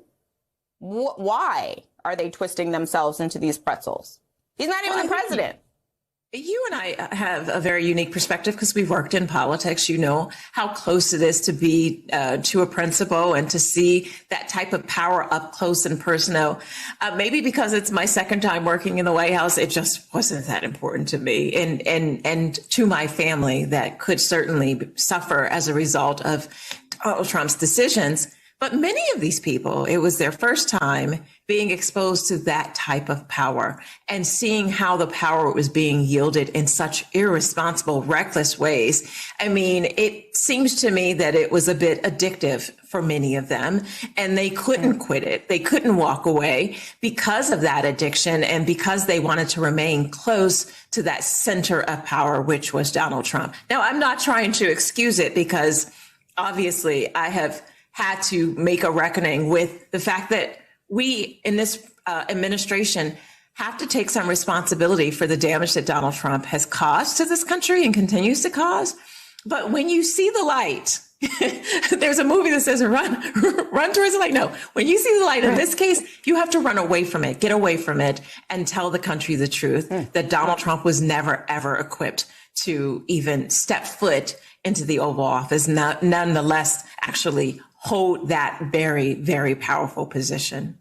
Why are they twisting themselves into these pretzels? He's not even the president. You and I have a very unique perspective because we've worked in politics. You know how close it is to be to a principal and to see that type of power up close and personal. Maybe because it's my second time working in the White House, it just wasn't that important to me and to my family that could certainly suffer as a result of Donald Trump's decisions. But many of these people, it was their first time being exposed to that type of power and seeing how the power was being yielded in such irresponsible, reckless ways. I mean, it seems to me that it was a bit addictive for many of them, and they couldn't quit it. They couldn't walk away because of that addiction and because they wanted to remain close to that center of power, which was Donald Trump. Now, I'm not trying to excuse it because obviously I have had to make a reckoning with the fact that we in this administration have to take some responsibility for the damage that Donald Trump has caused to this country and continues to cause. But when you see the light, there's a movie that says run towards the light. No, when you see the light, in this case, you have to run away from it, get away from it, and tell the country the truth that Donald Trump was never, ever equipped to even step foot into the Oval Office, nonetheless, actually hold that very, very powerful position.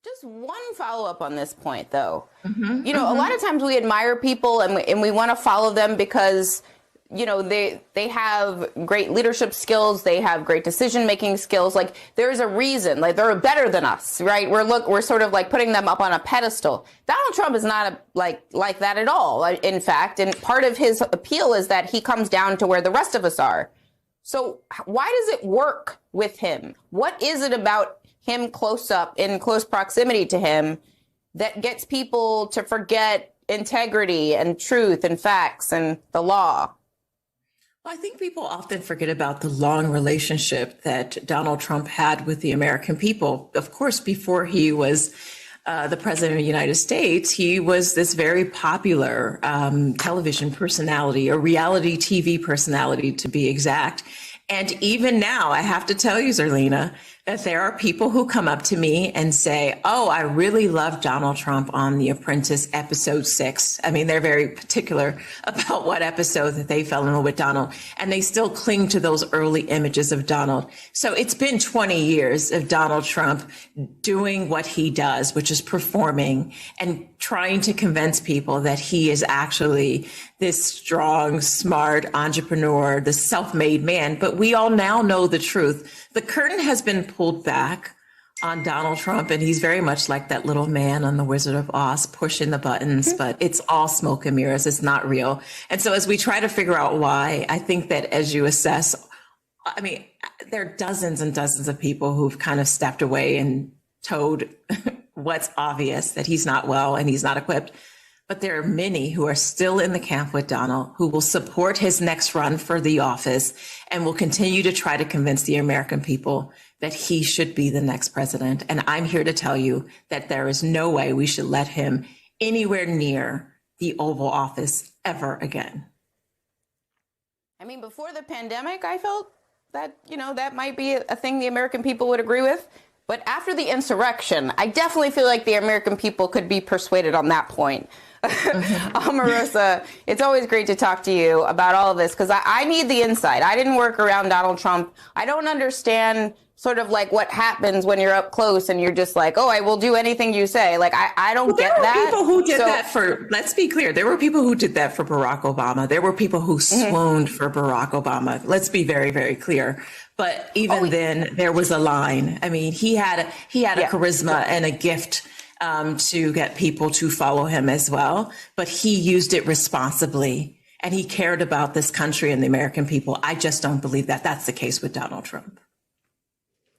Just one follow-up on this point, though. A lot of times we admire people and we want to follow them because they have great leadership skills. They have great decision-making skills. Like, there's a reason, like, they're better than us, right? We're sort of like putting them up on a pedestal. Donald Trump is not like that at all, in fact. And part of his appeal is that he comes down to where the rest of us are. So why does it work with him? What is it about him close up, in close proximity to him, that gets people to forget integrity and truth and facts and the law? Well, I think people often forget about the long relationship that Donald Trump had with the American people. Of course, before he was the president of the United States, he was this very popular television personality, a reality TV personality to be exact. And even now, I have to tell you, Zerlina, that there are people who come up to me and say, oh, I really love Donald Trump on The Apprentice episode 6. I mean, they're very particular about what episode that they fell in love with Donald, and they still cling to those early images of Donald. So it's been 20 years of Donald Trump doing what he does, which is performing and trying to convince people that he is actually this strong, smart entrepreneur, the self-made man. But we all now know the truth. The curtain has been pulled back on Donald Trump, and he's very much like that little man on The Wizard of Oz, pushing the buttons, but it's all smoke and mirrors. It's not real. And so as we try to figure out why, I think that as you assess, I mean, there are dozens and dozens of people who've kind of stepped away and told what's obvious, that he's not well and he's not equipped. But there are many who are still in the camp with Donald, who will support his next run for the office and will continue to try to convince the American people that he should be the next president. And I'm here to tell you that there is no way we should let him anywhere near the Oval Office ever again. I mean, before the pandemic, I felt that, that might be a thing the American people would agree with. But after the insurrection, I definitely feel like the American people could be persuaded on that point. Omarosa, it's always great to talk to you about all of this, because I need the insight. I didn't work around Donald Trump. I don't understand sort of like what happens when you're up close and you're just like, oh, I will do anything you say. Like, I don't get that. There were people who did that for, let's be clear, there were people who did that for Barack Obama. There were people who swooned for Barack Obama. Let's be very, very clear. But even then, there was a line. I mean, he had a charisma and a gift to get people to follow him as well. But he used it responsibly, and he cared about this country and the American people. I just don't believe that that's the case with Donald Trump.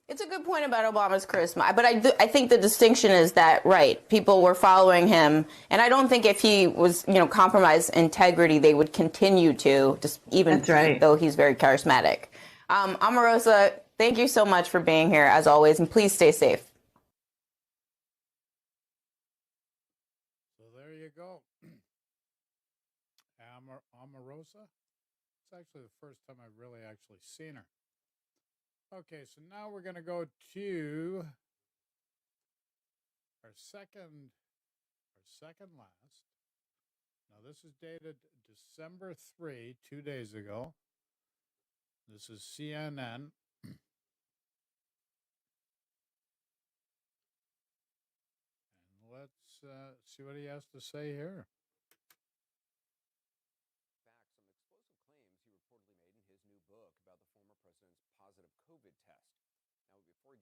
It's a good point about Obama's charisma, but I think the distinction is that, right, people were following him, and I don't think if he was, compromised integrity, they would continue to, just even though he's very charismatic. Omarosa, thank you so much for being here, as always, and please stay safe. So there you go. Omarosa? It's actually the first time I've really actually seen her. Okay, so now we're going to go to our second last. Now, this is dated December 3, 2 days ago. This is CNN. And let's see what he has to say here.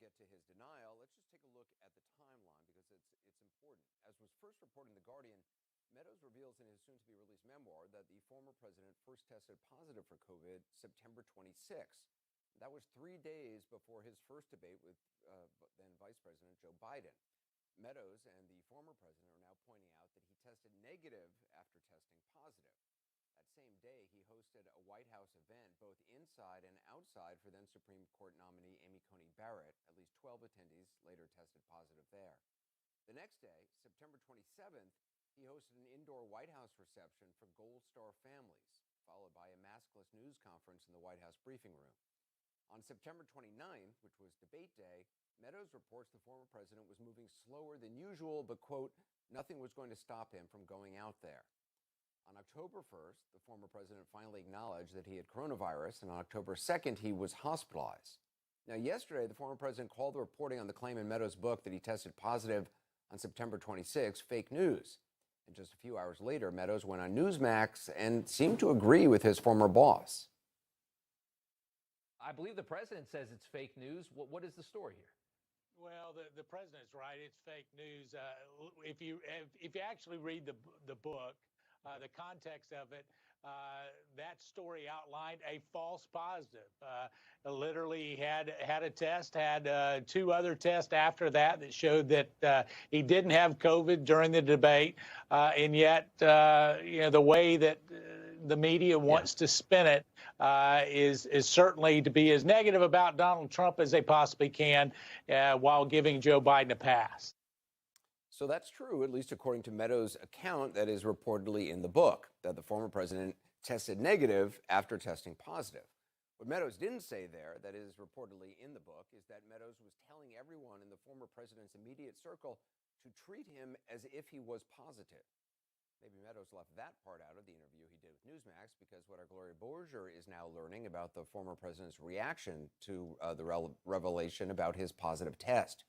To his denial, let's just take a look at the timeline because it's important. As was first reported in The Guardian, Meadows reveals in his soon-to-be-released memoir that the former president first tested positive for COVID September 26th. That was 3 days before his first debate with then Vice President Joe Biden. Meadows and the former president are now pointing out that he tested negative after testing positive. That same day, he hosted a White House event both inside and outside for then Supreme Court nominee Amy Coney Barrett. At least 12 attendees later tested positive there. The next day, September 27th, he hosted an indoor White House reception for Gold Star families, followed by a maskless news conference in the White House briefing room. On September 29th, which was debate day, Meadows reports the former president was moving slower than usual, but, quote, nothing was going to stop him from going out there. On October 1st, the former president finally acknowledged that he had coronavirus, and on October 2nd, he was hospitalized. Now, yesterday, the former president called the reporting on the claim in Meadows' book that he tested positive on September 26 fake news. And just a few hours later, Meadows went on Newsmax and seemed to agree with his former boss. I believe the president says it's fake news. What is the story here? Well, the president's right. It's fake news. If you actually read the book, the context of it, that story outlined a false positive. Literally, he had a test, had 2 other tests after that showed that he didn't have COVID during the debate, and yet, the way that the media wants to spin it is certainly to be as negative about Donald Trump as they possibly can, while giving Joe Biden a pass. So that's true, at least according to Meadows' account that is reportedly in the book, that the former president tested negative after testing positive. What Meadows didn't say there, that is reportedly in the book, is that Meadows was telling everyone in the former president's immediate circle to treat him as if he was positive. Maybe Meadows left that part out of the interview he did with Newsmax, because what our Gloria Borger is now learning about the former president's reaction to the revelation about his positive test.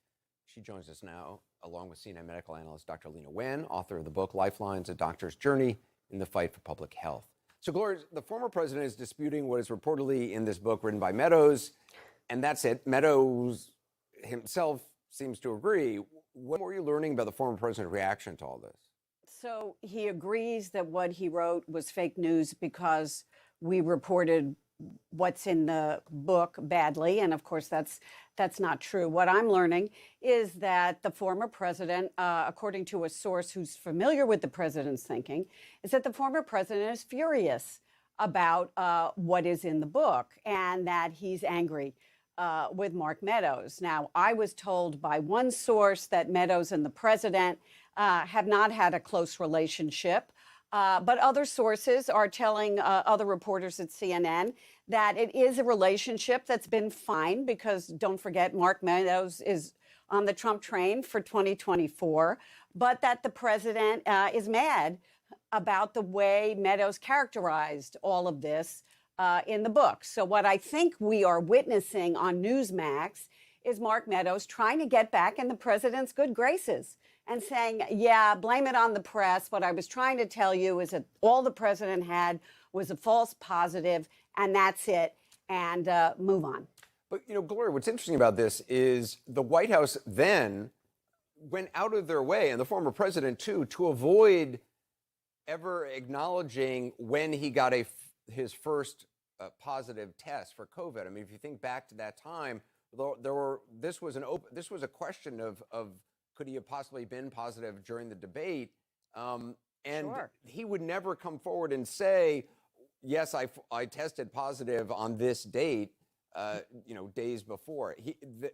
She joins us now, along with CNN medical analyst Dr. Lena Wen, author of the book Lifelines, A Doctor's Journey in the Fight for Public Health. So, Gloria, the former president is disputing what is reportedly in this book written by Meadows, and that's it. Meadows himself seems to agree. What were you learning about the former president's reaction to all this? So he agrees that what he wrote was fake news because we reported what's in the book badly. And of course, that's not true. What I'm learning is that the former president, according to a source who's familiar with the president's thinking, is that the former president is furious about what is in the book and that he's angry with Mark Meadows. Now, I was told by one source that Meadows and the president have not had a close relationship. But other sources are telling other reporters at CNN that it is a relationship that's been fine because, don't forget, Mark Meadows is on the Trump train for 2024, but that the president is mad about the way Meadows characterized all of this in the book. So what I think we are witnessing on Newsmax is Mark Meadows trying to get back in the president's good graces and saying, yeah, blame it on the press. What I was trying to tell you is that all the president had was a false positive, and that's it, and move on. But, Gloria, what's interesting about this is the White House then went out of their way, and the former president, too, to avoid ever acknowledging when he got his first positive test for COVID. I mean, if you think back to that time, this was a question of could he have possibly been positive during the debate? And sure. He would never come forward and say, yes, I tested positive on this date, days before.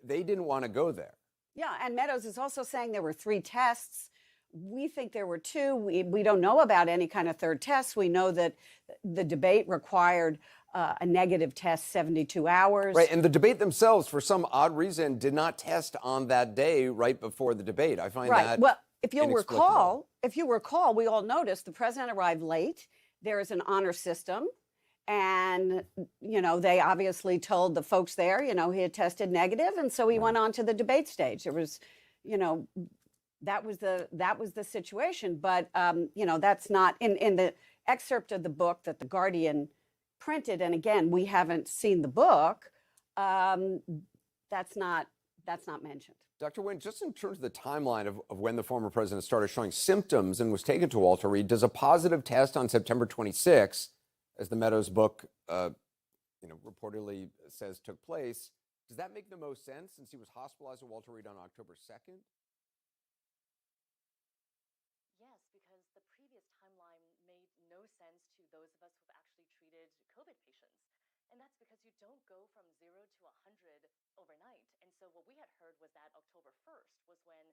They didn't want to go there. Yeah, and Meadows is also saying there were 3 tests. We think there were 2. We don't know about any kind of third test. We know that the debate required a negative test 72 hours. Right, and the debate themselves, for some odd reason, did not test on that day right before the debate. I find that well, if you recall, we all noticed the president arrived late. There is an honor system. And, they obviously told the folks there, he had tested negative. And so he went on to the debate stage. There was, that was the situation. But, that's not in the excerpt of the book that The Guardian printed. And again, we haven't seen the book. That's not mentioned. Dr. Wen, just in terms of the timeline of when the former president started showing symptoms and was taken to Walter Reed, does a positive test on September 26th, as the Meadows book, reportedly says took place, does that make the most sense since he was hospitalized at Walter Reed on October 2nd? Yes, because the previous timeline made no sense to those of us who've actually treated COVID patients. And that's because you don't go from 0 to 100 overnight. And so what we had heard was that October 1st was when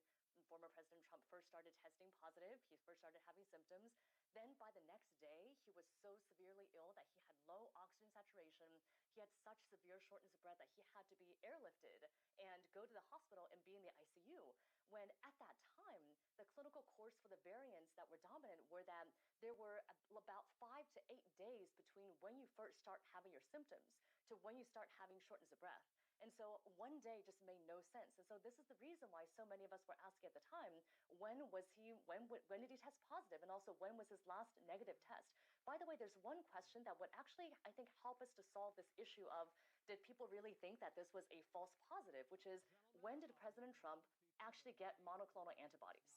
former President Trump first started testing positive. He first started having symptoms. Then by the next day, he was so severely ill that he had low oxygen saturation. He had such severe shortness of breath that he had to be airlifted and go to the hospital and be in the ICU. When at that time, the clinical course for the variants that were dominant were that there were about 5 to 8 days between when you first start having your symptoms to when you start having shortness of breath. And so one day just made no sense. And so this is the reason why so many of us were asking at the time, when did he test positive? And also, when was his last negative test? By the way, there's one question that would actually, I think, help us to solve this issue of, did people really think that this was a false positive, which is, when did President Trump actually get monoclonal antibodies?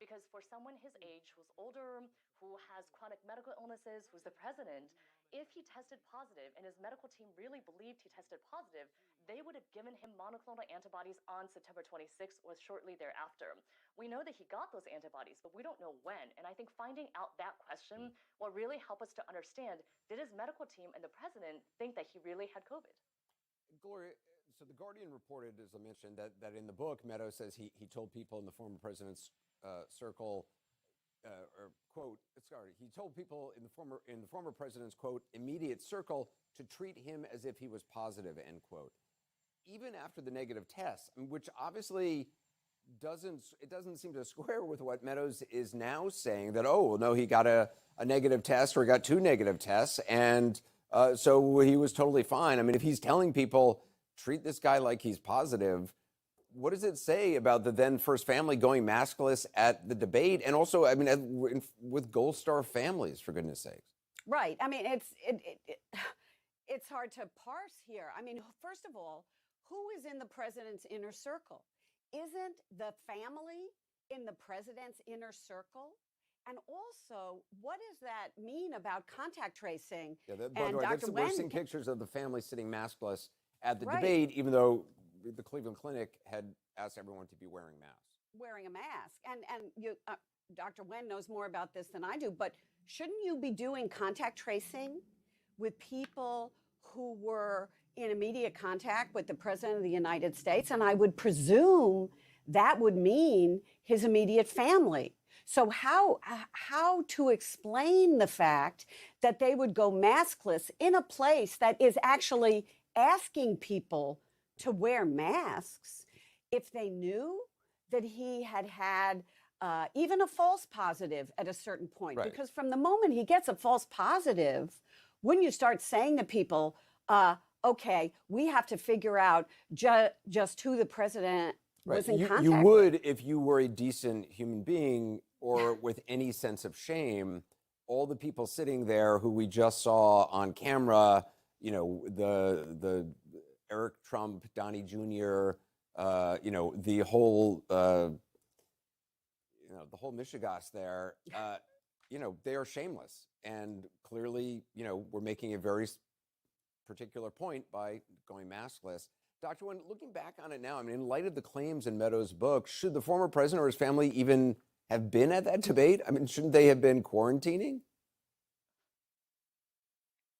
Because for someone his age, who's older, who has chronic medical illnesses, who's the president, if he tested positive and his medical team really believed he tested positive, they would have given him monoclonal antibodies on September 26th or shortly thereafter. We know that he got those antibodies, but we don't know when. And I think finding out that question will really help us to understand, did his medical team and the president think that he really had COVID? Gloria, so the Guardian reported, as I mentioned, that in the book, Meadows says he told people in the former president's circle, or quote, sorry, he told people in the former president's quote immediate circle to treat him as if he was positive, end quote. Even after the negative test, which obviously doesn't seem to square with what Meadows is now saying, that, oh, no, he got a negative test or got 2 negative tests, and so he was totally fine. I mean, if he's telling people, treat this guy like he's positive, what does it say about the then First Family going maskless at the debate? And also, I mean, with Gold Star families, for goodness sakes. Right. I mean, it's hard to parse here. I mean, first of all, who is in the president's inner circle? Isn't the family in the president's inner circle? And also, what does that mean about contact tracing? Yeah, by the way, we're seeing pictures of the family sitting maskless at the debate, even though the Cleveland Clinic had asked everyone to be wearing masks. Wearing a mask. And you, Dr. Wen knows more about this than I do, but shouldn't you be doing contact tracing with people who were in immediate contact with the President of the United States? And I would presume that would mean his immediate family. So how to explain the fact that they would go maskless in a place that is actually asking people to wear masks if they knew that he had even a false positive at a certain point? Right. Because from the moment he gets a false positive, wouldn't you start saying to people, okay, we have to figure out just who the president was in contact with? You would if you were a decent human being or with any sense of shame. All the people sitting there who we just saw on camera, you know, the Eric Trump, Donnie Jr., you know, the whole Michigas there, you know, they are shameless. And clearly, you know, we're making a very particular point by going maskless. Dr. Wen, looking back on it now, I mean, in light of the claims in Meadows' book, should the former president or his family even have been at that debate? I mean, shouldn't they have been quarantining?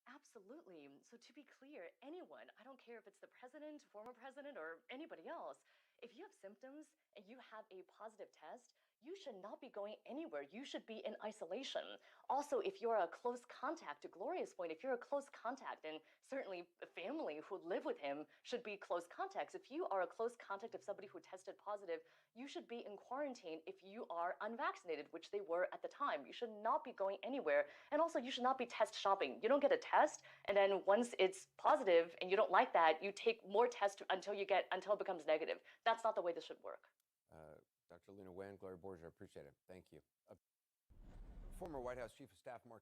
Absolutely. So to be clear, anyone, I don't care if it's the president, former president, or anybody else, if you have symptoms and you have a positive test, you should not be going anywhere. You should be in isolation. Also, if you're a close contact, to Gloria's point, if you're a close contact, and certainly the family who live with him should be close contacts. If you are a close contact of somebody who tested positive, you should be in quarantine if you are unvaccinated, which they were at the time. You should not be going anywhere. And also, you should not be test shopping. You don't get a test, and then once it's positive and you don't like that, you take more tests until it becomes negative. That's not the way this should work. Dr. Lena Wen, Gloria Borger, appreciate it. Thank you. Former White House Chief of Staff Mark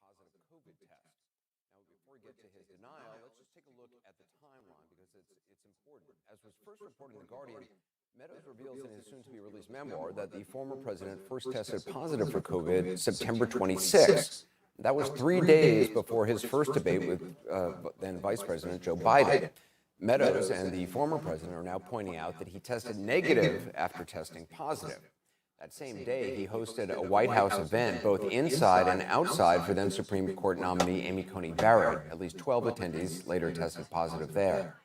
positive COVID test. Now, before we get to his denial, let's just take a look at the timeline because it's important. As was first reported in The Guardian, Meadows reveals in his soon-to-be-released memoir that the former president first tested positive for COVID September 26th, That was 3 days before his first debate with then Vice President Joe Biden. Meadows and the former president are now pointing out that he tested negative after testing positive. That same day, he hosted a White House event, both inside and outside, for then Supreme Court nominee Amy Coney Barrett. At least 12 attendees later tested positive there.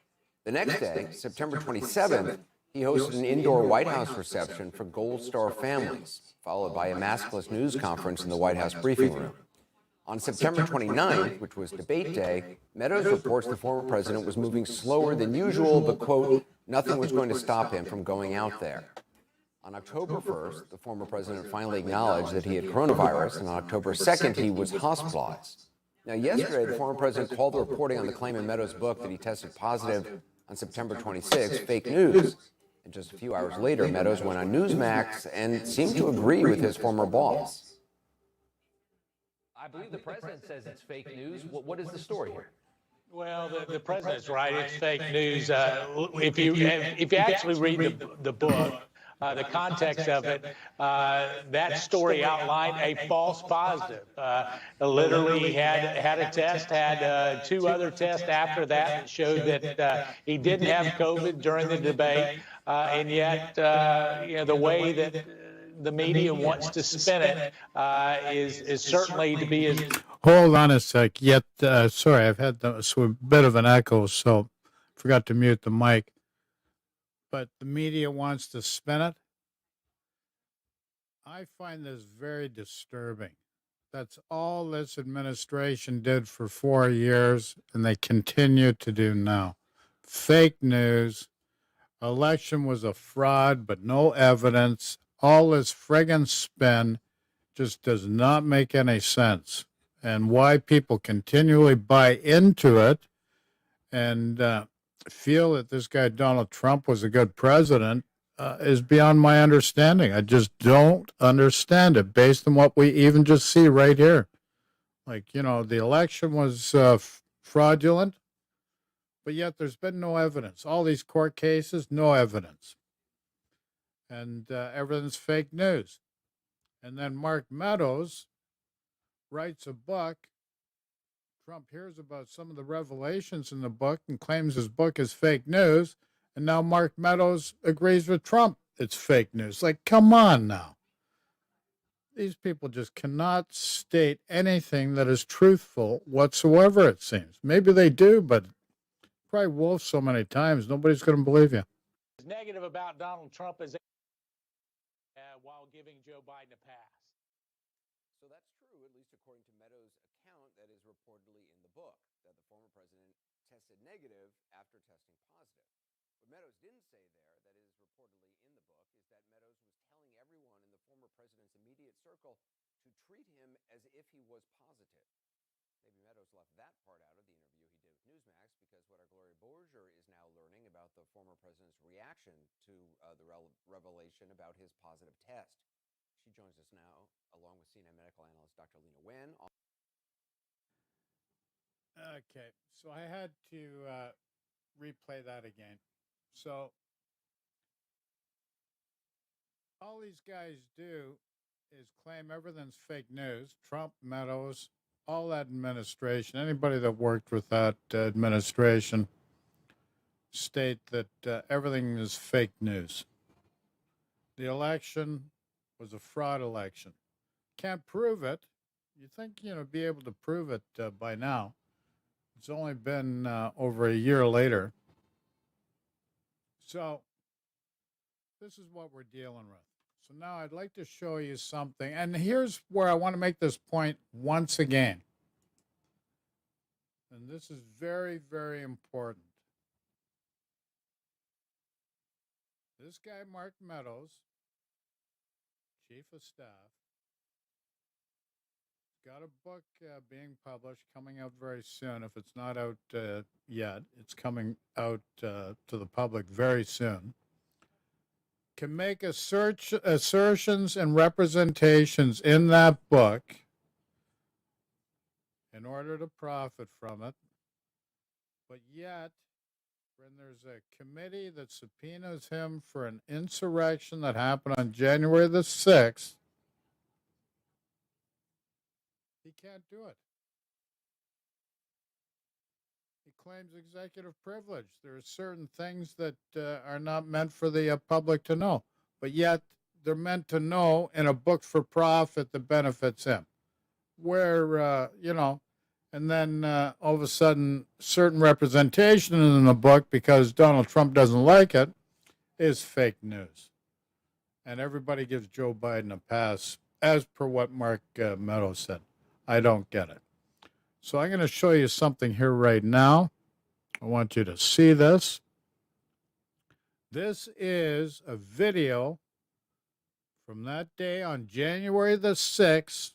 The next day, September 27th, he hosted an indoor White House reception for Gold Star families, followed by a maskless news conference in the White House briefing room. On September 29th, which was debate day, Meadows reports the former president was moving slower than usual, but, quote, nothing was going to stop him from going out there. On October 1st, the former president finally acknowledged that he had coronavirus, and on October 2nd, he was hospitalized. Now, yesterday, the former president called the reporting on the claim in Meadows' book that he tested positive on September 26th fake news. And just a few hours later, Meadows went on Newsmax and seemed to agree with his former boss. I believe the president says it's fake news. What is the story here? Well, the president's right. It's fake news. If you actually read the book, the context of it, that story outlined a false positive. Literally had a test, had 2 other tests after that showed that he didn't have COVID during the debate, and yet the way that the media wants to spin it is certainly to be as... Hold on a sec. Yet, sorry, I've had a bit of an echo, so forgot to mute the mic. But the media wants to spin it. I find this very disturbing. That's all this administration did for 4 years, and they continue to do now. Fake news. Election was a fraud, but no evidence. All this friggin' spin just does not make any sense. And why people continually buy into it and feel that this guy Donald Trump was a good president is beyond my understanding. I just don't understand it based on what we even just see right here. Like, the election was fraudulent, but yet there's been no evidence. All these court cases, no evidence. And everything's fake news. And then Mark Meadows writes a book. Trump hears about some of the revelations in the book and claims his book is fake news. And now Mark Meadows agrees with Trump it's fake news. Like, come on now. These people just cannot state anything that is truthful whatsoever, it seems. Maybe they do, but probably wolf so many times, nobody's going to believe you. Negative about Donald Trump as while giving Joe Biden a pass. So that's true, at least according to Meadows' account that is reportedly in the book, that the former president tested negative after testing positive. What Meadows didn't say there, that is reportedly in the book, is that Meadows was telling everyone in the former president's immediate circle to treat him as if he was positive. Maybe Meadows left that part out of the interview he did with Newsmax because what our Gloria Borger is now learning about the former president's reaction to the revelation about his positive test. She joins us now, along with CNN medical analyst Dr. Lena Wen. Okay, so I had to replay that again. So all these guys do is claim everything's fake news. Trump, Meadows, all that administration, anybody that worked with that administration state that everything is fake news. The election was a fraud election. Can't prove it. You think, be able to prove it by now. It's only been over a year later. So this is what we're dealing with. So now I'd like to show you something. And here's where I want to make this point once again. And this is very, very important. This guy, Mark Meadows, chief of staff, got a book being published, coming out very soon. If it's not out yet, it's coming out to the public very soon. Can make assertions and representations in that book in order to profit from it. But yet, when there's a committee that subpoenas him for an insurrection that happened on January the 6th, He can't do it. He claims executive privilege. There are certain things that are not meant for the public to know, but yet they're meant to know in a book for profit that benefits him. Where, and then all of a sudden, certain representation in the book, because Donald Trump doesn't like it, is fake news. And everybody gives Joe Biden a pass, as per what Mark Meadows said. I don't get it. So I'm going to show you something here right now. I want you to see this. This is a video from that day on January the 6th,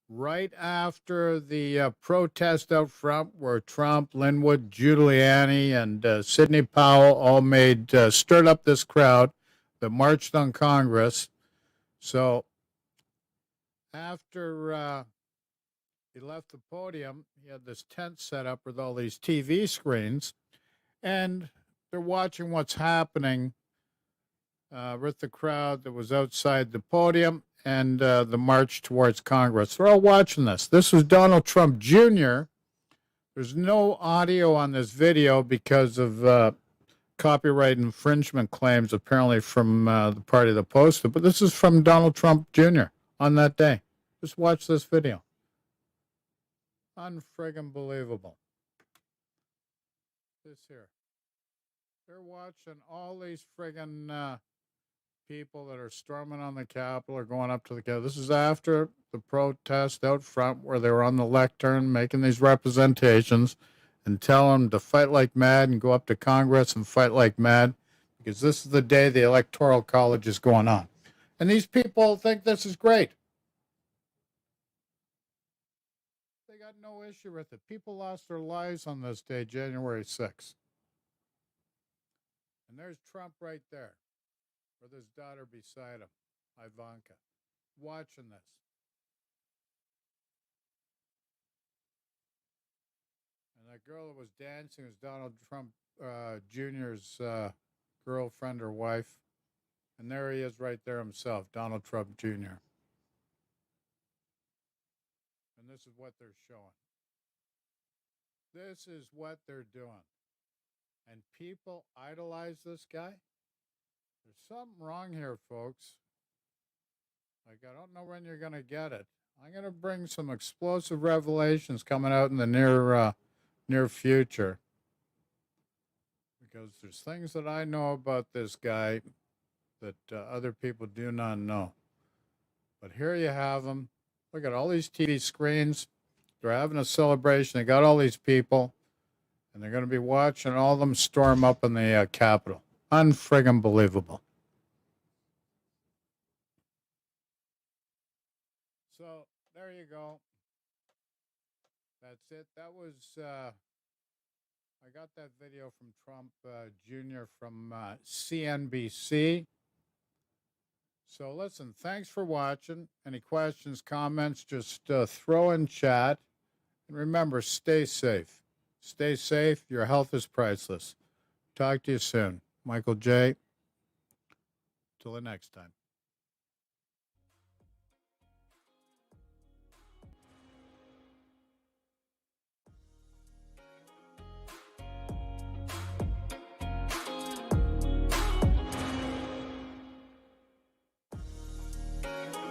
right after the protest out front where Trump, Linwood, Giuliani, and Sidney Powell all stirred up this crowd that marched on Congress. So after he left the podium, he had this tent set up with all these TV screens, and they're watching what's happening with the crowd that was outside the podium and the march towards Congress. They're all watching this. This was Donald Trump Jr. There's no audio on this video because of copyright infringement claims, apparently, from the party that posted. But this is from Donald Trump Jr. on that day. Just watch this video. Unfriggin' believable. This here. They're watching all these friggin' people that are storming on the Capitol or going up to the Capitol. This is after the protest out front where they were on the lectern making these representations and telling them to fight like mad and go up to Congress and fight like mad, because this is the day the Electoral College is going on. And these people think this is great. They got no issue with it. People lost their lives on this day, January 6th. And there's Trump right there, with his daughter beside him, Ivanka, watching this. And that girl that was dancing was Donald Trump Jr.'s girlfriend or wife. And there he is right there himself, Donald Trump Jr. And this is what they're showing. This is what they're doing. And people idolize this guy. There's something wrong here, folks. Like, I don't know when you're going to get it. I'm going to bring some explosive revelations coming out in the near future. Because there's things that I know about this guy that other people do not know. But here you have them. Look at all these TV screens. They're having a celebration. They got all these people. And they're going to be watching all of them storm up in the Capitol. Unfriggin' believable. So, there you go. That's it. That was, I got that video from Trump Jr. from CNBC. So, listen, thanks for watching. Any questions, comments, just throw in chat. And remember, stay safe. Stay safe. Your health is priceless. Talk to you soon. Michael J. Till the next time.